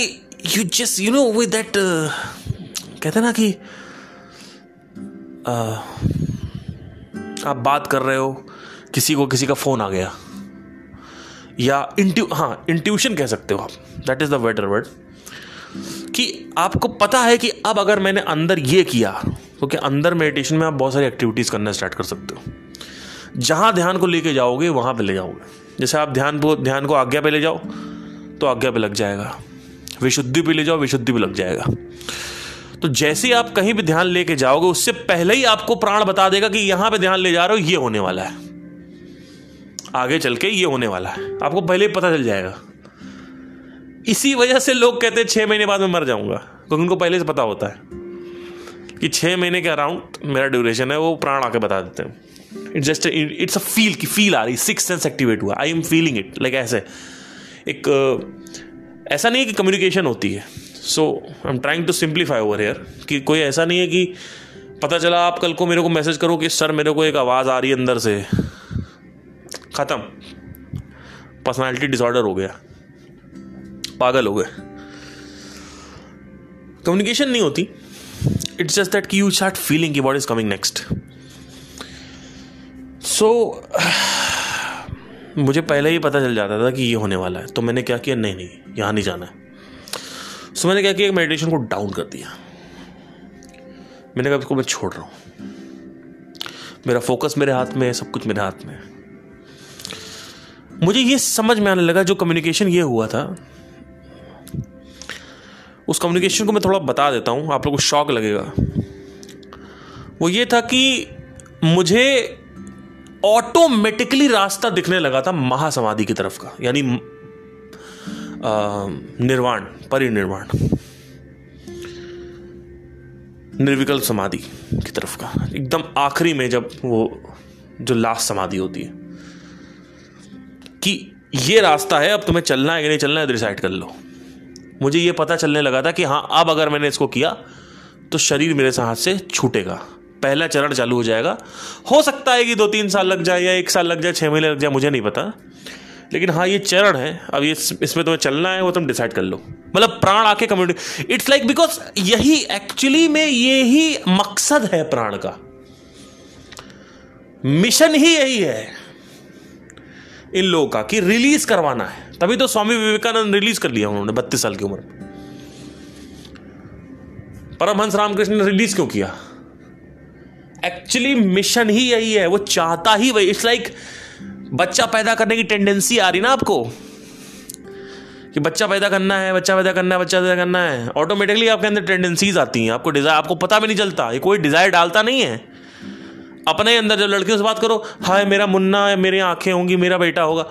you just you know with that, कहते हैं ना कि आप बात कर रहे हो, किसी का फोन आ गया, या इंट्यूशन कह सकते हो आप, that is the better word, कि आपको पता है कि अब अगर मैंने अंदर ये किया, क्योंकि अंदर मेडिटेशन में आप बहुत सारी एक्टिविटीज करना स्टार्ट कर सकते हो। जहां ध्यान को लेके जाओगे वहां पे ले जाओगे। जैसे आप ध्यान को आज्ञा पे ले जाओ तो आज्ञा पे लग जाएगा, विशुद्धि पे ले जाओ विशुद्धि पे लग जाएगा। तो जैसे आप कहीं भी ध्यान लेके जाओगे उससे पहले ही आपको प्राण बता देगा कि यहां पे ध्यान ले जा रहे हो, ये होने वाला है, आगे चल के ये होने वाला है, आपको पहले ही पता चल जाएगा। इसी वजह से लोग कहते हैं 6 महीने बाद मैं मर जाऊंगा, क्योंकि उनको पहले से पता होता है कि 6 महीने के अराउंड मेरा ड्यूरेशन है, वो प्राण आके बता देते हैं। It's just it's a feel आ रही, सिक्स्थ सेंस एक्टिवेट हुआ, I am feeling it, like ऐसे एक ऐसा नहीं है कि कम्युनिकेशन होती है। So I am trying to simplify over here कि कोई ऐसा नहीं है कि पता चला आप कल को मेरे को मैसेज करो कि सर मेरे को एक आवाज़ आ रही है अंदर से, ख़त्म, पर्सनालिटी डिसऑर्डर हो गया, पागल हो गए। कम्युनिकेशन नहीं होती, इट्स जस्ट दैट कि यू स्टार्ट फीलिंग कि व्हाट इज कमिंग नेक्स्ट। सो मुझे पहले ही पता चल जाता था कि ये होने वाला है, तो मैंने क्या किया, नहीं यहाँ नहीं जाना है। सो मैंने क्या किया, मेडिटेशन को डाउन कर दिया। मैंने कहा इसको मैं छोड़ रहा हूँ, मेरा फोकस मेरे हाथ में है, सब कुछ मेरे हाथ में है। मुझे ये समझ में आने लगा, जो कम्युनिकेशन ये हुआ था, उस कम्युनिकेशन को मैं थोड़ा बता देता हूँ, आप लोगों को शॉक लगेगा। वो ये था कि मुझे ऑटोमेटिकली रास्ता दिखने लगा था महासमाधि की तरफ का, यानी निर्वाण, परिनिर्वाण, निर्विकल्प समाधि की तरफ का, एकदम आखिरी में जब वो जो लास्ट समाधि होती है, कि ये रास्ता है, अब तुम्हें चलना है कि नहीं चलना है डिसाइड कर लो। मुझे ये पता चलने लगा था कि हाँ, अब अगर मैंने इसको किया तो शरीर मेरे हाथ से छूटेगा, पहला चरण चालू हो जाएगा। हो सकता है कि 2-3 साल लग जाए, या 1 साल लग जाए, 6 महीने लग जाए, मुझे नहीं पता, लेकिन हाँ ये चरण है, अब ये इसमें तुम्हें चलना है, वो तुम डिसाइड कर लो। मतलब प्राण आके कम्युनिटी, इट्स लाइक, बिकॉज यही एक्चुअली में यही मकसद है प्राण का, मिशन ही यही है इन लोगों का, कि रिलीज करवाना है। तभी तो स्वामी विवेकानंद रिलीज कर लिया उन्होंने 32 साल की उम्र में। परमहंस रामकृष्ण ने रिलीज क्यों किया? एक्चुअली मिशन ही यही है, वो चाहता ही वही। इट्स लाइक बच्चा पैदा करने की टेंडेंसी आ रही ना आपको, कि बच्चा पैदा करना है, बच्चा पैदा करना है, बच्चा पैदा करना है, ऑटोमेटिकली आपके अंदर टेंडेंसीज आती हैं, आपको डिजायर, आपको पता भी नहीं चलता, ये कोई डिजायर डालता नहीं है अपने ही अंदर। जब लड़कियों से बात करो, हाय मेरा मुन्ना है, मेरी आंखें होंगी, मेरा बेटा होगा,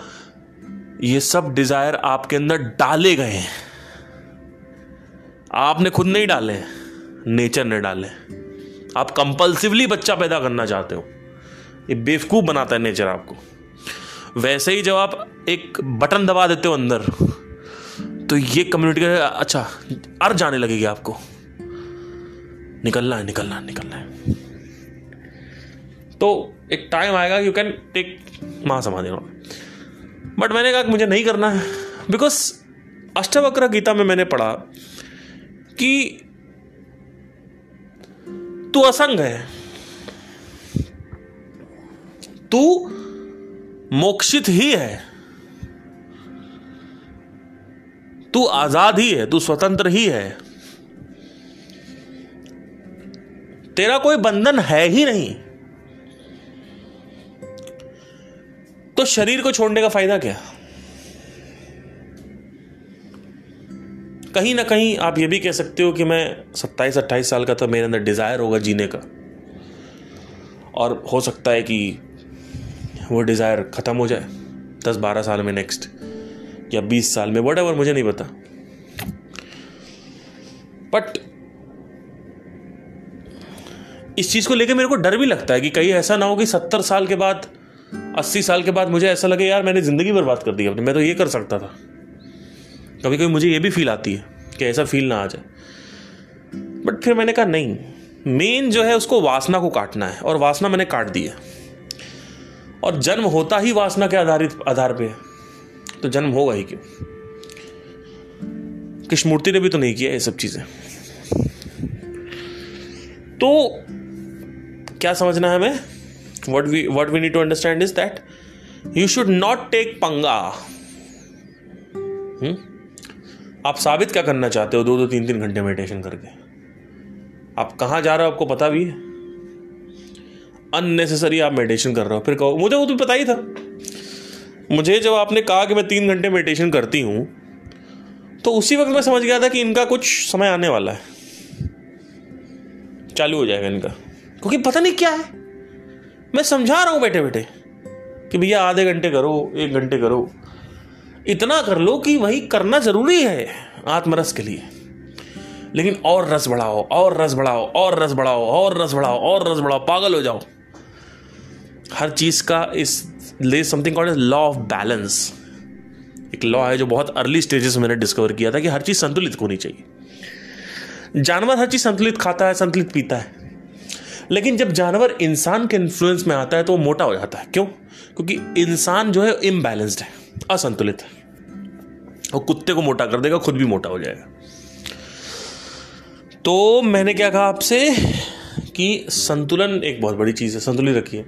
ये सब डिजायर आपके अंदर डाले गए हैं, आपने खुद नहीं डाले, नेचर ने डाले। आप कंपल्सिवली बच्चा पैदा करना चाहते हो, ये बेवकूफ बनाता है नेचर आपको। वैसे ही जब आप एक बटन दबा देते हो अंदर, तो ये कम्युनिटी का अच्छा अर्ज जाने लगेगी आपको, निकलना है, निकलना है, निकलना है। तो एक टाइम आएगा यू कैन टेक महासमाधि, बट मैंने कहा कि मुझे नहीं करना है, बिकॉज अष्टावक्र गीता में मैंने पढ़ा कि तू असंग है, तू मोक्षित ही है, तू आजाद ही है, तू स्वतंत्र ही है, तेरा कोई बंधन है ही नहीं। तो शरीर को छोड़ने का फायदा क्या? कहीं ना कहीं आप ये भी कह सकते हो कि मैं 27-28 साल का था, मेरे अंदर डिजायर होगा जीने का, और हो सकता है कि वो डिजायर खत्म हो जाए 10-12 साल में, नेक्स्ट, या 20 साल में, व्हाटएवर, मुझे नहीं पता। बट इस चीज को लेके मेरे को डर भी लगता है कि कहीं ऐसा ना हो कि 70 साल के बाद, 80 साल के बाद मुझे ऐसा लगे यार मैंने जिंदगी बर्बाद कर दी अपनी, मैं तो ये कर सकता था। कभी कभी मुझे ये भी फील आती है कि ऐसा फील ना आ जाए, बट फिर मैंने कहा नहीं, मेन जो है उसको वासना को काटना है, और वासना मैंने काट दी है। और जन्म होता ही वासना के आधार पे है, तो जन्म होगा ही क्यों? कृष्णमूर्ति ने भी तो नहीं किया ये सब चीजें। तो क्या समझना है हमें? what we need to understand is that you should not take पंगा। आप साबित क्या करना चाहते हो 2-2, 3-3 घंटे मेडिटेशन करके? आप कहां जा रहे हो आपको पता भी है? अननेसेसरी आप मेडिटेशन कर रहे हो। फिर कहो मुझे वो तो पता ही था। मुझे जब आपने कहा कि मैं 3 घंटे मेडिटेशन करती हूं, तो उसी वक्त मैं समझ गया था कि इनका कुछ समय आने वाला है, चालू हो जाएगा इनका। क्योंकि पता नहीं क्या है, मैं समझा रहा हूं बैठे बैठे कि भैया आधे घंटे करो, 1 घंटे करो, इतना कर लो कि वही करना जरूरी है आत्मरस के लिए। लेकिन और रस बढ़ाओ, और रस बढ़ाओ, और रस बढ़ाओ, और रस बढ़ाओ, और रस बढ़ाओ, पागल हो जाओ। हर चीज का इस something called law of balance. एक लॉ है जो बहुत अर्ली स्टेजेस में मैंने डिस्कवर किया था कि हर चीज संतुलित होनी चाहिए। जानवर हर चीज संतुलित खाता है, संतुलित पीता है, लेकिन जब जानवर इंसान के इन्फ्लुएंस में आता है तो वो मोटा हो जाता है। क्यों? क्योंकि इंसान जो है इम्बैलेंस्ड है, असंतुलित है। वो कुत्ते को मोटा कर देगा, खुद भी मोटा हो जाएगा। तो मैंने क्या कहा आपसे कि संतुलन एक बहुत बड़ी चीज है, संतुलित रखिए।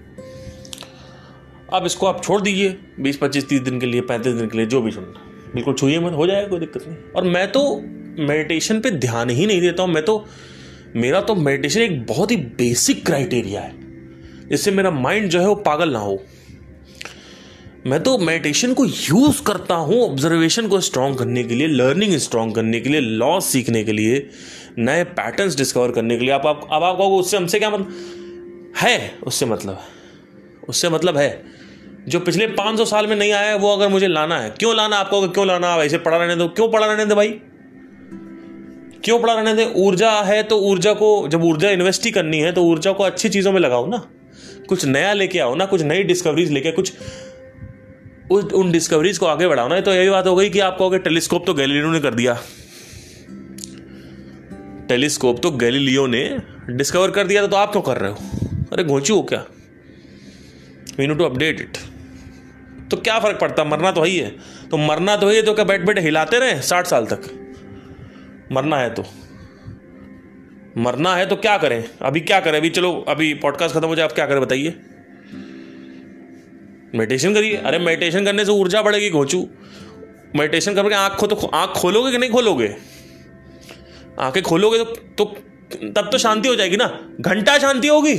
अब इसको आप छोड़ दीजिए 20, 25, 30 दिन के लिए, 35 दिन के लिए, जो भी सुनना, बिल्कुल छूइए मत, हो जाएगा, कोई दिक्कत नहीं। और मैं तो मेडिटेशन पे ध्यान ही नहीं देता हूं। मेरा तो मेडिटेशन एक बहुत ही बेसिक क्राइटेरिया है, जिससे मेरा माइंड जो है वो पागल ना हो। मैं तो मेडिटेशन को यूज करता हूं ऑब्जर्वेशन को स्ट्रांग करने के लिए, लर्निंग स्ट्रांग करने के लिए, लॉ सीखने के लिए, नए पैटर्न्स डिस्कवर करने के लिए। अब आप कहोगे उससे हमसे क्या मतलब है? उससे मतलब है जो पिछले 500 साल में नहीं आया है, वो अगर मुझे लाना है, क्यों लाना? आप कहोगे क्यों लाना? ऐसे पड़ा रहने दो। क्यों पड़ा रहने दे भाई? क्यों पड़ा रहने दे? ऊर्जा है तो ऊर्जा को, जब ऊर्जा इन्वेस्ट ही करनी है तो ऊर्जा को अच्छी चीजों में लगाओ ना, कुछ नया लेके आओ ना, कुछ नई डिस्कवरीज लेके, कुछ उन डिस्कवरीज को आगे बढ़ाओ ना। तो यही बात हो गई कि आप कहोगे टेलीस्कोप तो गैलीलियो ने कर दिया। टेलीस्कोप तो गैलीलियो ने डिस्कवर कर दिया था, तो आप क्यों कर रहे हो? अरे घोंचू हो क्या? We need to update it. तो क्या फर्क पड़ता? मरना तो ही है। तो मरना तो ही है, तो क्या बैठ बैठ हिलाते रहे 60 साल तक? मरना है तो क्या करें? अभी क्या करें? अभी चलो, अभी पॉडकास्ट खत्म हो जाए, आप क्या करें बताइए? मेडिटेशन करिए। अरे मेडिटेशन करने से ऊर्जा बढ़ेगी घोंचू। मेडिटेशन करके आंख खोलोगे कि नहीं खोलोगे? आंखें खोलोगे तो तब तो शांति हो जाएगी ना। घंटा शांति होगी,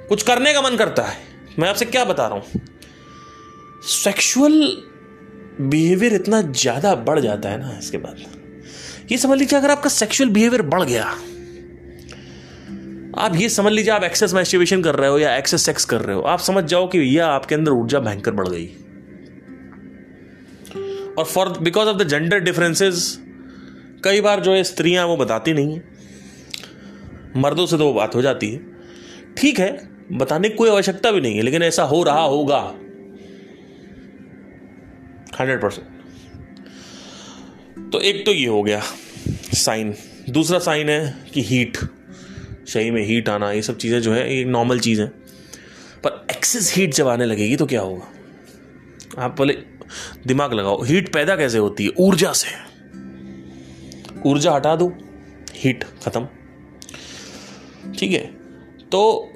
कुछ करने का मन करता है। मैं आपसे क्या बता रहा हूं, सेक्सुअल बिहेवियर इतना ज्यादा बढ़ जाता है ना। इसके बाद ये समझ लीजिए, अगर आपका सेक्सुअल बिहेवियर बढ़ गया, आप ये समझ लीजिए आप एक्सेस मैस्टरबेशन कर रहे हो या एक्सेस सेक्स कर रहे हो, आप समझ जाओ कि भैया आपके अंदर ऊर्जा भयंकर बढ़ गई। और because of the gender differences, कई बार जो है स्त्रियां वो बताती नहीं है, मर्दों से तो वो बात हो जाती है। ठीक है, बताने की कोई आवश्यकता भी नहीं है, लेकिन ऐसा हो रहा होगा 100%। तो एक तो ये हो गया साइन। दूसरा साइन है कि हीट, शरीर में हीट आना, ये सब चीज़ें जो है ये नॉर्मल चीज़ है। पर एक्सेस हीट जब आने लगेगी तो क्या होगा? आप पहले दिमाग लगाओ, हीट पैदा कैसे होती है? ऊर्जा से। ऊर्जा हटा दो, हीट खत्म। ठीक है, तो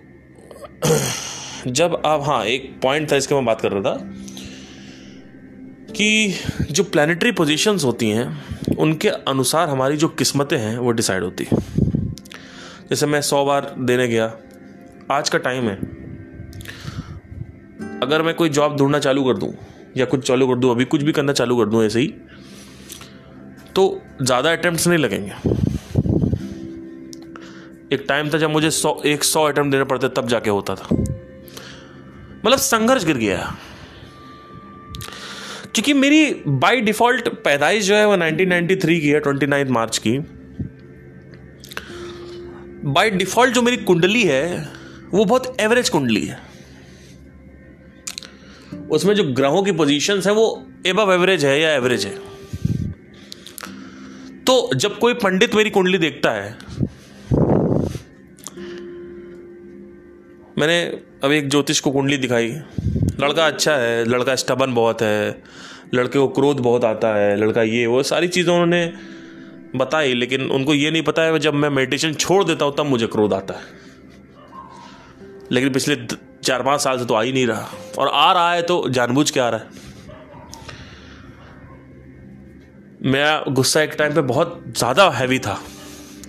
जब आप, हाँ एक पॉइंट था इसके मैं बात कर रहा था कि जो प्लैनेटरी पोजीशंस होती हैं उनके अनुसार हमारी जो किस्मतें हैं वो डिसाइड होती है। जैसे मैं 100 बार देने गया, आज का टाइम है, अगर मैं कोई जॉब ढूंढना चालू कर दूं या कुछ चालू कर दूं, अभी कुछ भी करना चालू कर दूं ऐसे ही, तो ज़्यादा अटेम्प्ट्स नहीं लगेंगे। एक टाइम था जब मुझे 100 अटेम्प्ट देने पड़ते, तब जाके होता था। मतलब संघर्ष गिर गया, क्योंकि मेरी बाय डिफॉल्ट पैदाइश जो है वो 1993 की है, 29 मार्च की। बाय डिफॉल्ट जो मेरी कुंडली है वो बहुत एवरेज कुंडली है। उसमें जो ग्रहों की पोजीशंस है वो एबव एवरेज है या एवरेज है। तो जब कोई पंडित मेरी कुंडली देखता है, मैंने अभी एक ज्योतिष को कुंडली दिखाई, लड़का अच्छा है, लड़का स्टबन बहुत है, लड़के को क्रोध बहुत आता है, लड़का ये वो सारी चीज़ें उन्होंने बताई, लेकिन उनको ये नहीं पता है जब मैं मेडिटेशन छोड़ देता हूँ तब मुझे क्रोध आता है। लेकिन पिछले 4-5 साल से तो आ ही नहीं रहा, और आ रहा है तो जानबूझ के आ रहा है। मेरा गुस्सा एक टाइम पे बहुत ज़्यादा हैवी था,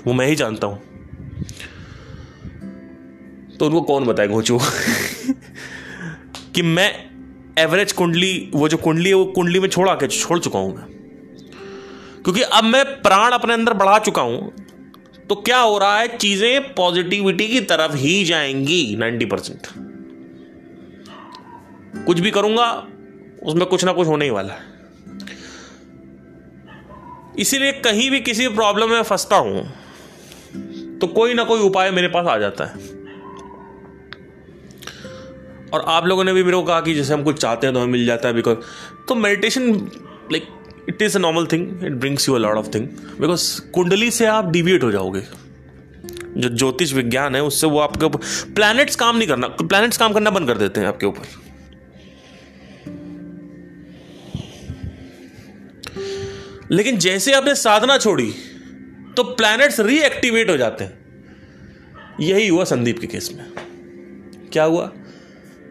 वो मैं ही जानता हूँ। तो उनको कौन बताए घोचू कि मैं एवरेज कुंडली, वो जो कुंडली है वो कुंडली में छोड़ चुका हूं मैं, क्योंकि अब मैं प्राण अपने अंदर बढ़ा चुका हूं। तो क्या हो रहा है, चीजें पॉजिटिविटी की तरफ ही जाएंगी 90%। कुछ भी करूंगा उसमें कुछ ना कुछ होने ही वाला है। इसीलिए कहीं भी किसी प्रॉब्लम में फंसता हूं तो कोई ना कोई उपाय मेरे पास आ जाता है। और आप लोगों ने भी मेरे को कहा कि जैसे हम कुछ चाहते हैं तो हमें मिल जाता है, बिकॉज तो meditation like it is a normal thing, it brings you a lot of thing, because कुंडली से आप डिविएट हो जाओगे। जो ज्योतिष विज्ञान है उससे वो आपके ऊपर प्लैनेट्स काम नहीं करना, प्लैनेट्स काम करना बंद कर देते हैं आपके ऊपर। लेकिन जैसे आपने साधना छोड़ी तो प्लैनेट्स रीएक्टिवेट हो जाते हैं। यही हुआ संदीप के केस में। क्या हुआ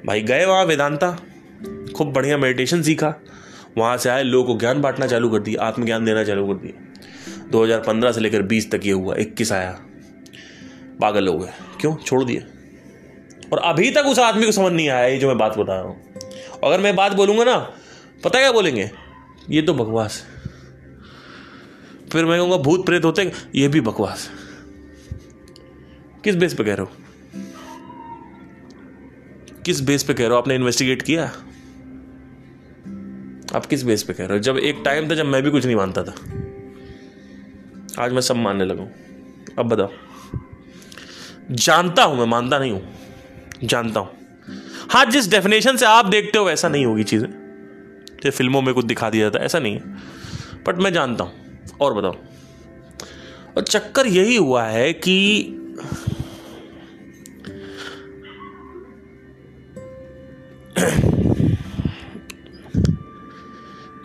भाई, गए वहाँ वेदांता, खूब बढ़िया मेडिटेशन सीखा, वहाँ से आए, लोगों को ज्ञान बांटना चालू कर दिया, आत्मज्ञान देना चालू कर दिया। 2015 से लेकर 20 तक ये हुआ, 21 आया, पागल हो गए। क्यों छोड़ दिए? और अभी तक उस आदमी को समझ नहीं आया ये जो मैं बात बता रहा हूँ। अगर मैं बात बोलूँगा ना, पता क्या बोलेंगे, ये तो बकवास। फिर मैं कहूँगा भूत प्रेत होते, ये भी बकवास। किस बेस पे कह रहे हो? किस बेस पे कह रहे हो? आपने इन्वेस्टिगेट किया? आप किस बेस पे कह रहे हो? जब एक टाइम था जब मैं भी कुछ नहीं मानता था, आज मैं सब मानने लगा हूं। अब बताओ, जानता हूं मैं, मानता नहीं हूं, जानता हूं। हाँ, जिस डेफिनेशन से आप देखते हो वैसा नहीं होगी चीजें, जैसे फिल्मों में कुछ दिखा दिया जाता है, ऐसा नहीं है, बट मैं जानता हूं। और बताओ, और चक्कर यही हुआ है कि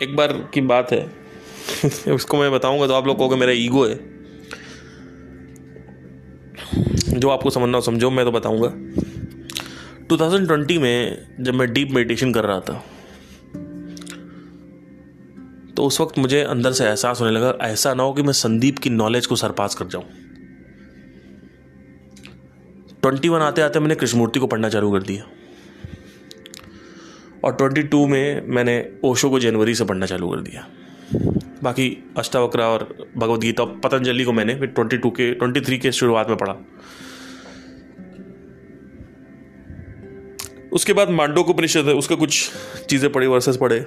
एक बार की बात है उसको मैं बताऊंगा तो आप लोग कहोगे मेरा ईगो है। जो आपको समझना हो समझो, मैं तो बताऊंगा। 2020 में जब मैं डीप मेडिटेशन कर रहा था तो उस वक्त मुझे अंदर से एहसास होने लगा, ऐसा ना हो कि मैं संदीप की नॉलेज को सरपास कर जाऊं। 21 आते आते मैंने कृष्णमूर्ति को पढ़ना चालू कर दिया, और 22 में मैंने ओशो को जनवरी से पढ़ना चालू कर दिया। बाकी अष्टावक्र और भगवद गीता, पतंजलि को मैंने फिर 23 के शुरुआत में पढ़ा। उसके बाद मांडोक उपनिषद है, उसका कुछ चीज़ें पढ़ी, वर्सेस पढ़े,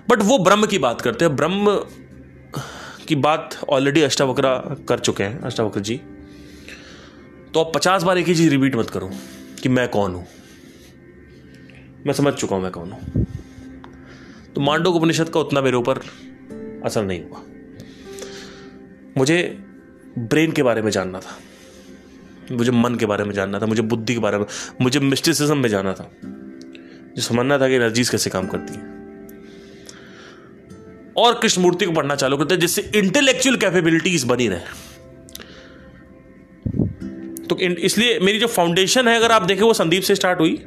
बट वो ब्रह्म की बात करते हैं। ब्रह्म की बात ऑलरेडी अष्टावक्र कर चुके हैं, अष्टावक्र जी। तो अब 50 बार एक ही चीज़ रिपीट मत करो कि मैं कौन हूँ। मैं समझ चुका हूं मैं कौन हूं। तो मांडोक उपनिषद का उतना मेरे ऊपर असर नहीं हुआ। मुझे ब्रेन के बारे में जानना था, मुझे मन के बारे में जानना था, मुझे बुद्धि के बारे में, मुझे मिस्टिसिज्म में जाना था, जो समझना था कि एनर्जीज कैसे काम करती हैं। और कृष्णमूर्ति को पढ़ना चालू करते जिससे इंटेलेक्चुअल कैपेबिलिटीज बनी रहे। तो इसलिए मेरी जो फाउंडेशन है, अगर आप देखें, वो संदीप से स्टार्ट हुई।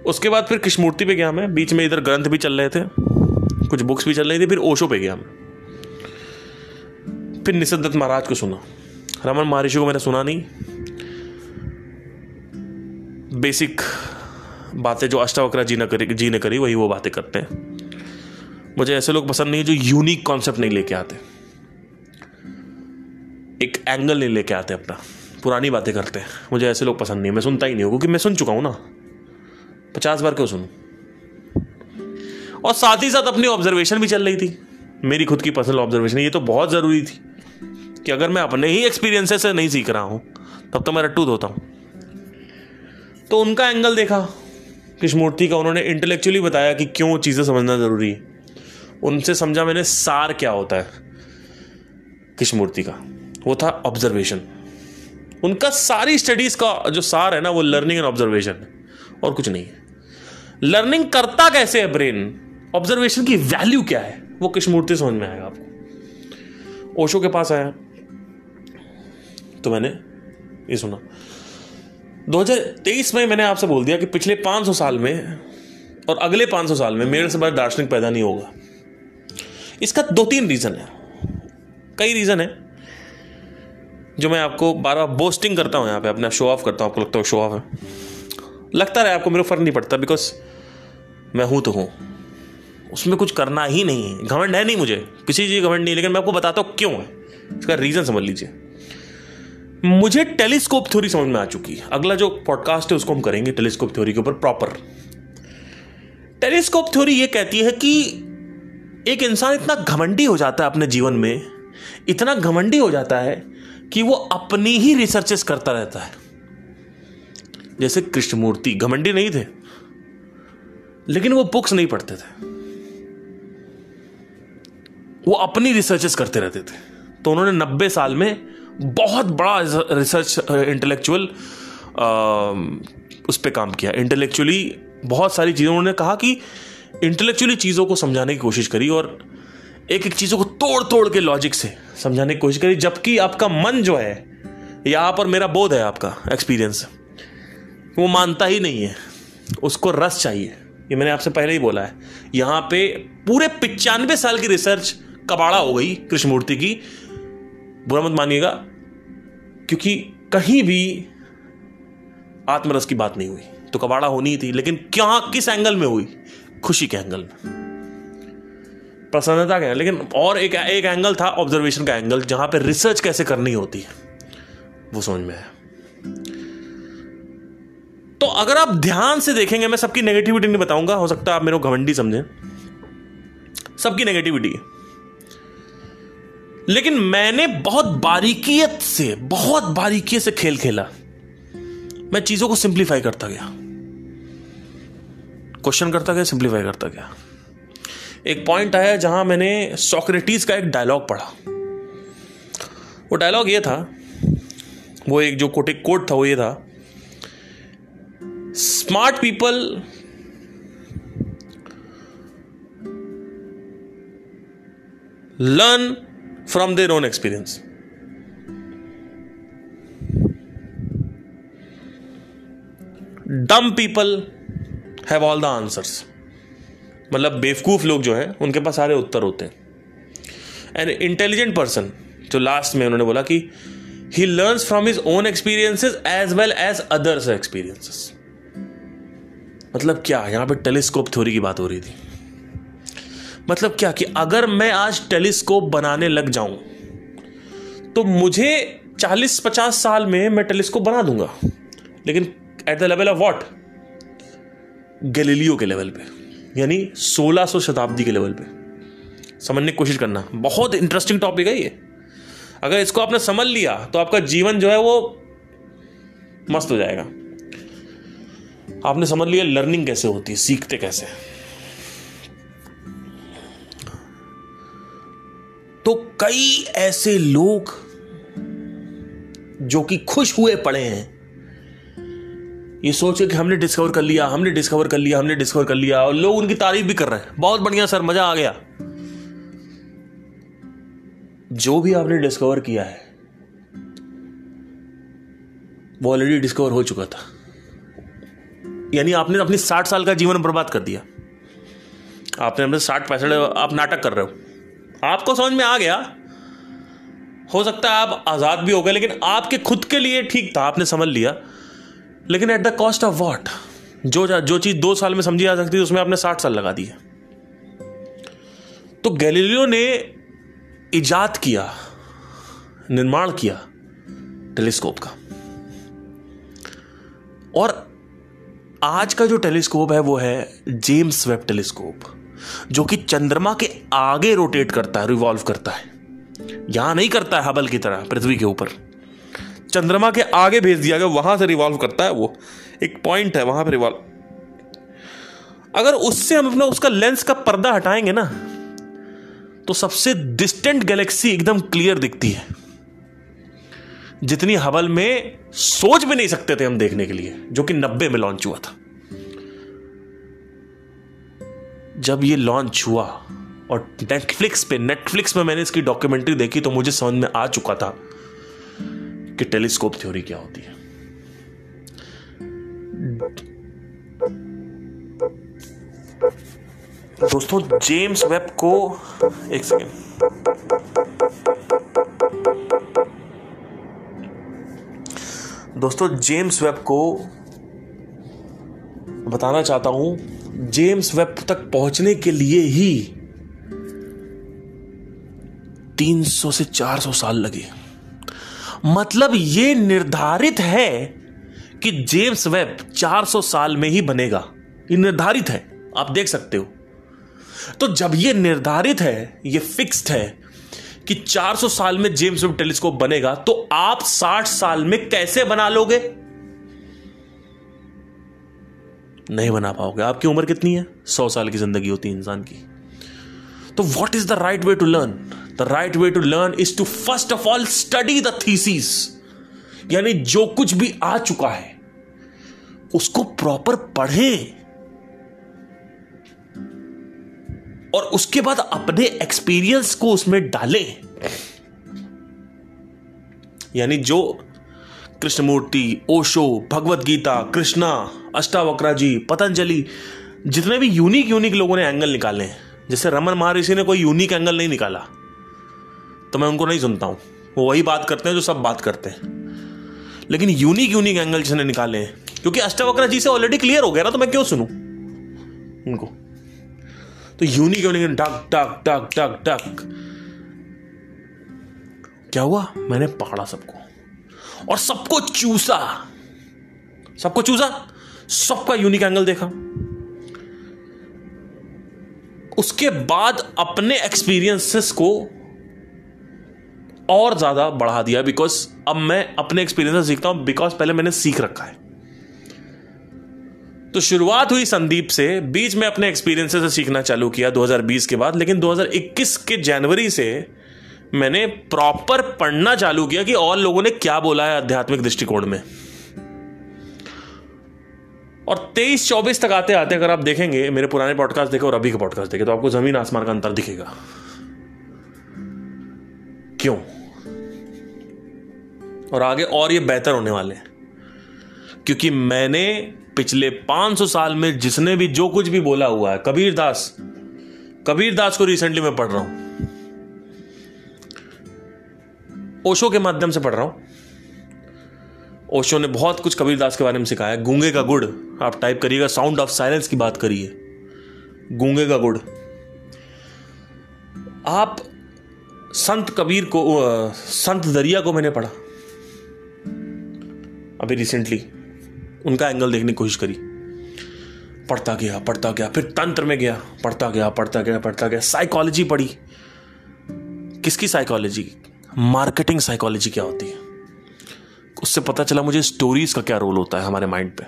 उसके बाद फिर कृष्णमूर्ति पे गया मैं, बीच में इधर ग्रंथ भी चल रहे थे, कुछ बुक्स भी चल रही थी, फिर ओशो पे गया मैं, फिर निषद दत्त महाराज को सुना। रमन महर्षि को मैंने सुना नहीं। बेसिक बातें जो अष्टावक्र जी ने करी वही वो बातें करते हैं। मुझे ऐसे लोग पसंद नहीं जो यूनिक कॉन्सेप्ट नहीं लेके आते, एक एंगल नहीं लेके आते अपना, पुरानी बातें करते हैं। मुझे ऐसे लोग पसंद नहीं, मैं सुनता ही नहीं हूँ, क्योंकि मैं सुन चुका हूँ ना, 50 बार क्यों सुनूं। और साथ ही साथ अपनी ऑब्जर्वेशन भी चल रही थी, मेरी खुद की पर्सनल ऑब्जर्वेशन। ये तो बहुत ज़रूरी थी कि अगर मैं अपने ही एक्सपीरियंसेस से नहीं सीख रहा हूं तब तो मैं रट्टू धोता हूं। तो उनका एंगल देखा कृष्णमूर्ति का, उन्होंने इंटेलेक्चुअली बताया कि क्यों चीज़ें समझना ज़रूरी है। उनसे समझा मैंने सार क्या होता है। कृष्णमूर्ति का, वो था ऑब्जर्वेशन। उनका सारी स्टडीज का जो सार है ना, वो लर्निंग एंड ऑब्जर्वेशन है, और कुछ नहीं है। लर्निंग करता कैसे है ब्रेन, ऑब्जर्वेशन की वैल्यू क्या है, वो कृष्णमूर्ति समझ में आएगा आपको। ओशो के पास आया तो मैंने ये सुना। 2023 में मैंने आपसे बोल दिया कि पिछले 500 साल में और अगले 500 साल में मेरे से बड़ा दार्शनिक पैदा नहीं होगा। इसका 2-3 रीजन है, कई रीजन है जो मैं आपको बार बार बोस्टिंग करता हूं, यहां पे अपना शो ऑफ करता हूं। आपको लगता है शो ऑफ है, लगता रहे आपको, मेरे को फर्क नहीं पड़ता, बिकॉज मैं हूं तो हूं, उसमें कुछ करना ही नहीं है। घमंड है नहीं, मुझे किसी चीज घमंड नहीं, लेकिन मैं आपको बताता हूं क्यों है, इसका रीजन समझ लीजिए। मुझे टेलीस्कोप थ्योरी समझ में आ चुकी है। अगला जो पॉडकास्ट है उसको हम करेंगे टेलीस्कोप थ्योरी के ऊपर प्रॉपर। टेलीस्कोप थ्योरी ये कहती है कि एक इंसान इतना घमंडी हो जाता है अपने जीवन में, इतना घमंडी हो जाता है कि वो अपनी ही रिसर्चेस करता रहता है। जैसे कृष्णमूर्ति घमंडी नहीं थे, लेकिन वो बुक्स नहीं पढ़ते थे, वो अपनी रिसर्चेस करते रहते थे। तो उन्होंने 90 साल में बहुत बड़ा रिसर्च इंटेलेक्चुअल उस पर काम किया। इंटेलेक्चुअली बहुत सारी चीज़ें उन्होंने कहा कि इंटेलेक्चुअली चीज़ों को समझाने की कोशिश करी, और एक एक चीज़ों को तोड़ तोड़ के लॉजिक से समझाने की कोशिश करी। जबकि आपका मन जो है, यहाँ पर मेरा बोध है, आपका एक्सपीरियंस, वो मानता ही नहीं है, उसको रस चाहिए। ये मैंने आपसे पहले ही बोला है। यहाँ पे पूरे 95 साल की रिसर्च कबाड़ा हो गई कृष्णमूर्ति की, बुरा मत मानिएगा, क्योंकि कहीं भी आत्मरस की बात नहीं हुई। तो कबाड़ा होनी ही थी, लेकिन क्या, किस एंगल में हुई? खुशी के एंगल में, प्रसन्नता का। लेकिन और एक एंगल था, ऑब्जर्वेशन का एंगल, जहां पे रिसर्च कैसे करनी होती है वो समझ में आया। तो अगर आप ध्यान से देखेंगे, मैं सबकी नेगेटिविटी नहीं बताऊंगा, हो सकता है आप मेरे को घमंडी समझें, सबकी नेगेटिविटी है, लेकिन मैंने बहुत बारीकी से खेल खेला। मैं चीजों को सिंप्लीफाई करता गया, क्वेश्चन करता गया, सिंप्लीफाई करता गया। एक पॉइंट आया जहां मैंने सोक्रेटिस का एक डायलॉग पढ़ा। वो डायलॉग ये था, वो एक जो कोट था वो ये था, smart people learn from their own experience, dumb people have all the answers. मतलब बेवकूफ लोग जो हैं उनके पास सारे उत्तर होते हैं। एंड इंटेलिजेंट पर्सन, जो लास्ट में उन्होंने बोला कि he learns from his own experiences as well as others experiences. मतलब क्या, यहां पे टेलीस्कोप थ्योरी की बात हो रही थी। मतलब क्या कि अगर मैं आज टेलीस्कोप बनाने लग जाऊं तो मुझे 40-50 साल में मैं टेलीस्कोप बना दूंगा, लेकिन at the level of what? Galileo के लेवल पे, यानी 1600 शताब्दी के लेवल पे। समझने की कोशिश करना, बहुत इंटरेस्टिंग टॉपिक है ये। अगर इसको आपने समझ लिया तो आपका जीवन जो है वो मस्त हो जाएगा। आपने समझ लिया लर्निंग कैसे होती है, सीखते कैसे। तो कई ऐसे लोग जो कि खुश हुए पड़े हैं, ये सोचे कि हमने डिस्कवर कर लिया, और लोग उनकी तारीफ भी कर रहे हैं, बहुत बढ़िया सर, मजा आ गया। जो भी आपने डिस्कवर किया है वो ऑलरेडी डिस्कवर हो चुका था। यानी आपने अपनी 60 साल का जीवन बर्बाद कर दिया। आपने अपने 60-65, आप नाटक कर रहे हो, आपको समझ में आ गया, हो सकता है आप आजाद भी हो गए, लेकिन आपके खुद के लिए ठीक था, आपने समझ लिया, लेकिन at the cost of what? जो चीज 2 साल में समझी जा सकती थी उसमें आपने 60 साल लगा दिए। तो गैलीलियो ने इजाद किया, निर्माण किया टेलीस्कोप का, और आज का जो टेलीस्कोप है वो है जेम्स वेब टेलीस्कोप, जो कि चंद्रमा के आगे रोटेट करता है, रिवॉल्व करता है। यहां नहीं करता है हबल की तरह पृथ्वी के ऊपर, चंद्रमा के आगे भेज दिया गया, वहां से रिवॉल्व करता है। वो एक पॉइंट है वहां पर रिवॉल्व। अगर उससे हम अपना उसका लेंस का पर्दा हटाएंगे ना, तो सबसे डिस्टेंट गैलेक्सी एकदम क्लियर दिखती है, जितनी हबल में सोच भी नहीं सकते थे हम देखने के लिए, जो कि 90 में लॉन्च हुआ था। जब ये लॉन्च हुआ और नेटफ्लिक्स में मैंने इसकी डॉक्यूमेंट्री देखी तो मुझे समझ में आ चुका था कि टेलीस्कोप थ्योरी क्या होती है। दोस्तों जेम्स वेब को, एक सेकेंड, दोस्तों जेम्स वेब को बताना चाहता हूं, जेम्स वेब तक पहुंचने के लिए ही 300 से 400 साल लगे। मतलब यह निर्धारित है कि जेम्स वेब 400 साल में ही बनेगा, ये निर्धारित है, आप देख सकते हो। तो जब यह निर्धारित है, यह फिक्स्ड है कि 400 साल में जेम्स वेब टेलीस्कोप बनेगा, तो आप 60 साल में कैसे बना लोगे? नहीं बना पाओगे। आपकी उम्र कितनी है? 100 साल की जिंदगी होती है इंसान की। तो what is the right way to learn? The right way to learn is to first of all study the thesis, यानी जो कुछ भी आ चुका है उसको प्रॉपर पढ़ें और उसके बाद अपने एक्सपीरियंस को उसमें डालें। यानी जो कृष्णमूर्ति, ओशो, भगवत गीता, कृष्णा, अष्टावक्रा जी, पतंजलि, जितने भी यूनिक लोगों ने एंगल निकाले हैं, जैसे रमन महर्षि ने कोई यूनिक एंगल नहीं निकाला तो मैं उनको नहीं सुनता हूं। वो वही बात करते हैं जो सब बात करते हैं, लेकिन यूनिक एंगल जिसने निकाले हैं, क्योंकि अष्टावक्रा जी से ऑलरेडी क्लियर हो गया ना, तो मैं क्यों सुनूं उनको? तो यूनिक टक टक टक टक टक, क्या हुआ? मैंने पकड़ा सबको और सबको चूसा, सबका यूनिक एंगल देखा। उसके बाद अपने एक्सपीरियंसेस को और ज्यादा बढ़ा दिया, बिकॉज अब मैं अपने एक्सपीरियंस से सीखता हूं, बिकॉज पहले मैंने सीख रखा है। तो शुरुआत हुई संदीप से, बीच में अपने एक्सपीरियंसेस से सीखना चालू किया 2020 के बाद, लेकिन 2021 के जनवरी से मैंने प्रॉपर पढ़ना चालू किया कि और लोगों ने क्या बोला है आध्यात्मिक दृष्टिकोण में। और 23-24 तक आते आते अगर आप देखेंगे, मेरे पुराने पॉडकास्ट देखे और अभी के पॉडकास्ट देखे, तो आपको जमीन आसमान का अंतर दिखेगा। क्यों? और आगे और ये बेहतर होने वाले हैं, क्योंकि मैंने पिछले 500 साल में जिसने भी जो कुछ भी बोला हुआ है, कबीर दास को रिसेंटली मैं पढ़ रहा हूं, ओशो के माध्यम से पढ़ रहा हूं। ओशो ने बहुत कुछ कबीर दास के बारे में सिखाया। गूंगे का गुड़, आप टाइप करिएगा, साउंड ऑफ साइलेंस की बात करिए, गूंगे का गुड़। आप संत कबीर को, संत दरिया को मैंने पढ़ा अभी रिसेंटली, उनका एंगल देखने की कोशिश करी, पढ़ता गया, फिर तंत्र में गया, पढ़ता गया, साइकोलॉजी पढ़ी। किसकी साइकोलॉजी? मार्केटिंग साइकोलॉजी क्या होती है, उससे पता चला मुझे स्टोरीज का क्या रोल होता है हमारे माइंड पे।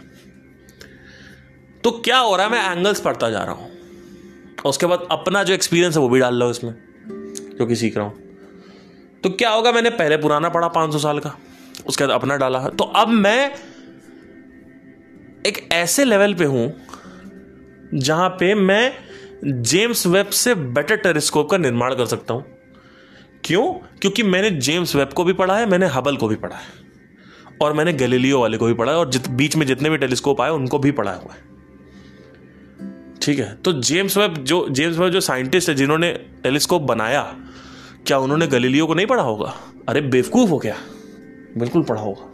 तो क्या हो रहा है, मैं एंगल्स पढ़ता जा रहा हूं और उसके बाद अपना जो एक्सपीरियंस है वो भी डाल रहा हूं इसमें, जो कि सीख रहा हूं। तो क्या होगा, मैंने पहले पुराना पढ़ा 500 साल का, उसके बाद अपना डाला, तो अब मैं एक ऐसे लेवल पे हूं जहां पे मैं जेम्स वेब से बेटर टेलीस्कोप का निर्माण कर सकता हूं। क्यों? क्योंकि मैंने जेम्स वेब को भी पढ़ा है, मैंने हबल को भी पढ़ा है, और मैंने गैलीलियो वाले को भी पढ़ा है, और बीच में जितने भी टेलीस्कोप आए उनको भी पढ़ा हुआ है। ठीक है, तो जेम्स वेब जो साइंटिस्ट है जिन्होंने टेलीस्कोप बनाया, क्या उन्होंने गैलीलियो को नहीं पढ़ा होगा? अरे बेवकूफ हो क्या, बिल्कुल पढ़ा होगा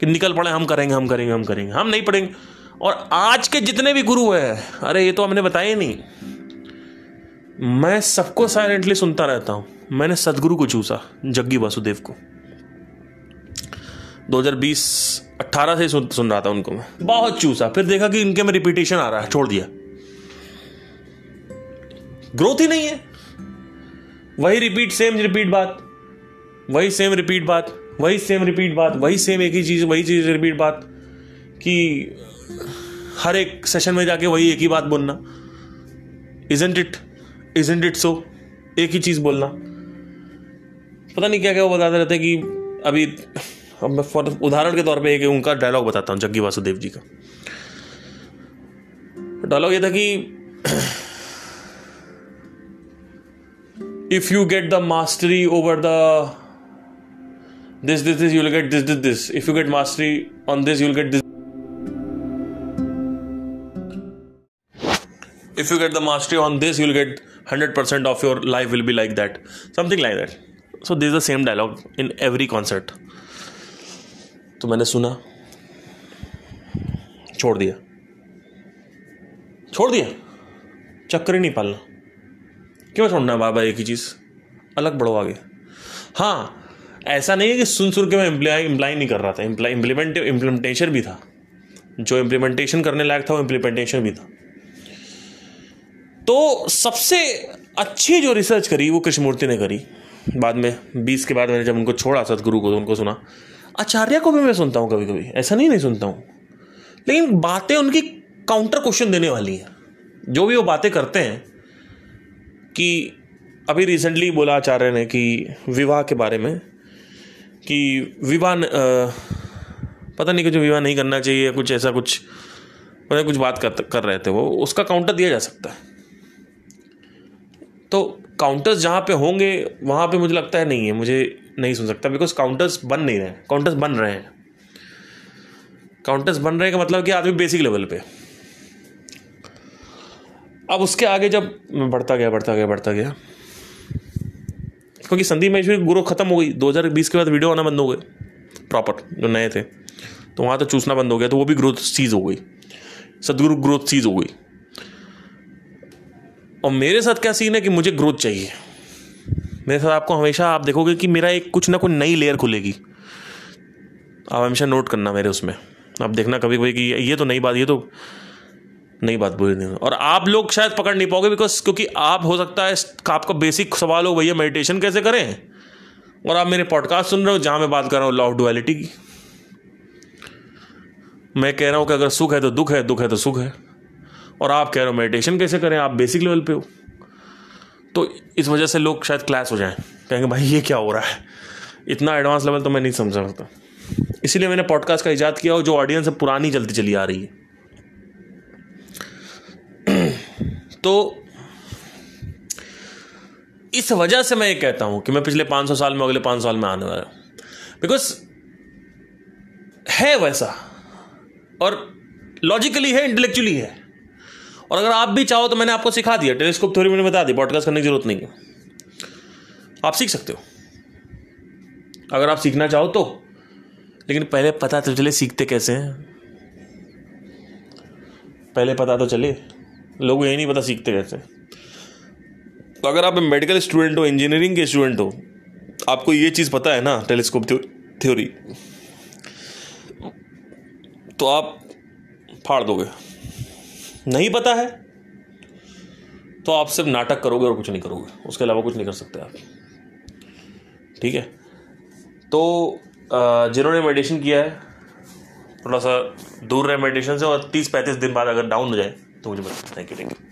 कि निकल पड़े हम करेंगे, हम नहीं पढ़ेंगे। और आज के जितने भी गुरु हैं, अरे ये तो हमने बताया नहीं, मैं सबको साइलेंटली सुनता रहता हूं। मैंने सदगुरु को चूसा, जग्गी वासुदेव को, 2018 से सुन रहा था उनको मैं, बहुत चूसा, फिर देखा कि इनके में रिपीटेशन आ रहा है, छोड़ दिया। ग्रोथ ही नहीं है, वही रिपीट, सेम रिपीट बात, वही सेम रिपीट बात, वही सेम रिपीट बात, वही सेम एक ही चीज, वही चीज रिपीट बात, कि हर एक सेशन में जाके वही एक ही बात बोलना। Isn't it so? एक ही चीज़ बोलना, पता नहीं क्या क्या वो बताते रहते कि अभी, अब मैं फॉर उदाहरण के तौर पे एक उनका डायलॉग बताता हूँ, जग्गी वासुदेव जी का डायलॉग ये था कि if you get the mastery over the this you'll get this if you get mastery on this you'll get this, if you get the mastery on this you'll get 100% of your life will be like that, something like that. So this is the same dialogue in every concert. तो मैंने सुना, छोड़ दिया, चक्कर ही नहीं पालना, क्यों छोड़ना बाबा, एक ही चीज़, अलग बढ़ो आगे। हाँ, ऐसा नहीं है कि सुन के मैं इम्प्लाई नहीं कर रहा था, इम्प्लीमेंटेशन भी था, जो इम्प्लीमेंटेशन करने लायक था वो इम्प्लीमेंटेशन भी था। तो सबसे अच्छी जो रिसर्च करी वो कृष्णमूर्ति ने करी। बाद में 20 के बाद मैंने जब उनको छोड़ा सदगुरु को तो उनको सुना। आचार्य को भी मैं सुनता हूँ कभी कभी, ऐसा नहीं सुनता हूँ, लेकिन बातें उनकी काउंटर क्वेश्चन देने वाली हैं। जो भी वो बातें करते हैं कि अभी रिसेंटली बोला आचार्य ने कि विवाह के बारे में कि विवाह पता नहीं कि जो विवाह नहीं करना चाहिए, कुछ ऐसा कुछ मतलब कुछ बात कर रहे थे वो, उसका काउंटर दिया जा सकता है। तो काउंटर्स जहाँ पे होंगे वहाँ पे मुझे लगता है नहीं है, मुझे नहीं सुन सकता, बिकॉज काउंटर्स बन नहीं रहे, काउंटर्स बन रहे हैं। काउंटर्स बन रहे हैं का मतलब कि आदमी बेसिक लेवल पे। अब उसके आगे जब मैं बढ़ता गया क्योंकि संदीप महेश्वरी गुरु खत्म हो गई 2020 के बाद, वीडियो आना बंद हो गए प्रॉपर जो नए थे, तो वहाँ तो चूसना बंद हो गया, तो वो भी ग्रोथ चीज़ हो गई, सदगुरु ग्रोथ चीज़ हो गई। और मेरे साथ क्या सीन है कि मुझे ग्रोथ चाहिए। मेरे साथ आपको हमेशा आप देखोगे कि मेरा एक कुछ ना कुछ नई लेयर खुलेगी, आप हमेशा नोट करना मेरे उसमें, आप देखना कभी कभी कि ये तो नई बात, ये तो नई बात बोल रही। और आप लोग शायद पकड़ नहीं पाओगे, बिकॉज क्योंकि आप हो सकता है आपका बेसिक सवाल हो भैया मेडिटेशन कैसे करें, और आप मेरे पॉडकास्ट सुन रहे हो जहाँ मैं बात कर रहा हूँ लॉ ऑफ डुअलिटी की। मैं कह रहा हूँ कि अगर सुख है तो दुख है, दुख है तो सुख है, और आप कह रहे हो मेडिटेशन कैसे करें, आप बेसिक लेवल पे हो। तो इस वजह से लोग शायद क्लैश हो जाएं, कहेंगे भाई ये क्या हो रहा है, इतना एडवांस लेवल तो मैं नहीं समझ सकता। इसीलिए मैंने पॉडकास्ट का इजाद किया, और जो ऑडियंस है पुरानी चलती चली आ रही है। तो इस वजह से मैं ये कहता हूं कि मैं पिछले 500 साल में अगले 5 साल में आने वाला हूं, बिकॉज है वैसा, और लॉजिकली है, इंटेलेक्चुअली है। और अगर आप भी चाहो तो मैंने आपको सिखा दिया, टेलीस्कोप थ्योरी मैंने बता दी, पॉडकास्ट करने की जरूरत नहीं है, आप सीख सकते हो अगर आप सीखना चाहो तो। लेकिन पहले पता तो चले सीखते कैसे हैं, पहले पता तो चले, लोगों को यही नहीं पता सीखते कैसे। तो अगर आप मेडिकल स्टूडेंट हो, इंजीनियरिंग के स्टूडेंट हो, आपको ये चीज़ पता है ना टेलीस्कोप थ्योरी, तो आप फाड़ दोगे। नहीं पता है तो आप सिर्फ नाटक करोगे और कुछ नहीं करोगे, उसके अलावा कुछ नहीं कर सकते आप। ठीक है, तो जिन्होंने मेडिटेशन किया है थोड़ा सा दूर रहे मेडिटेशन से, और 30-35 दिन बाद अगर डाउन हो जाए तो मुझे बताएं। Thank you.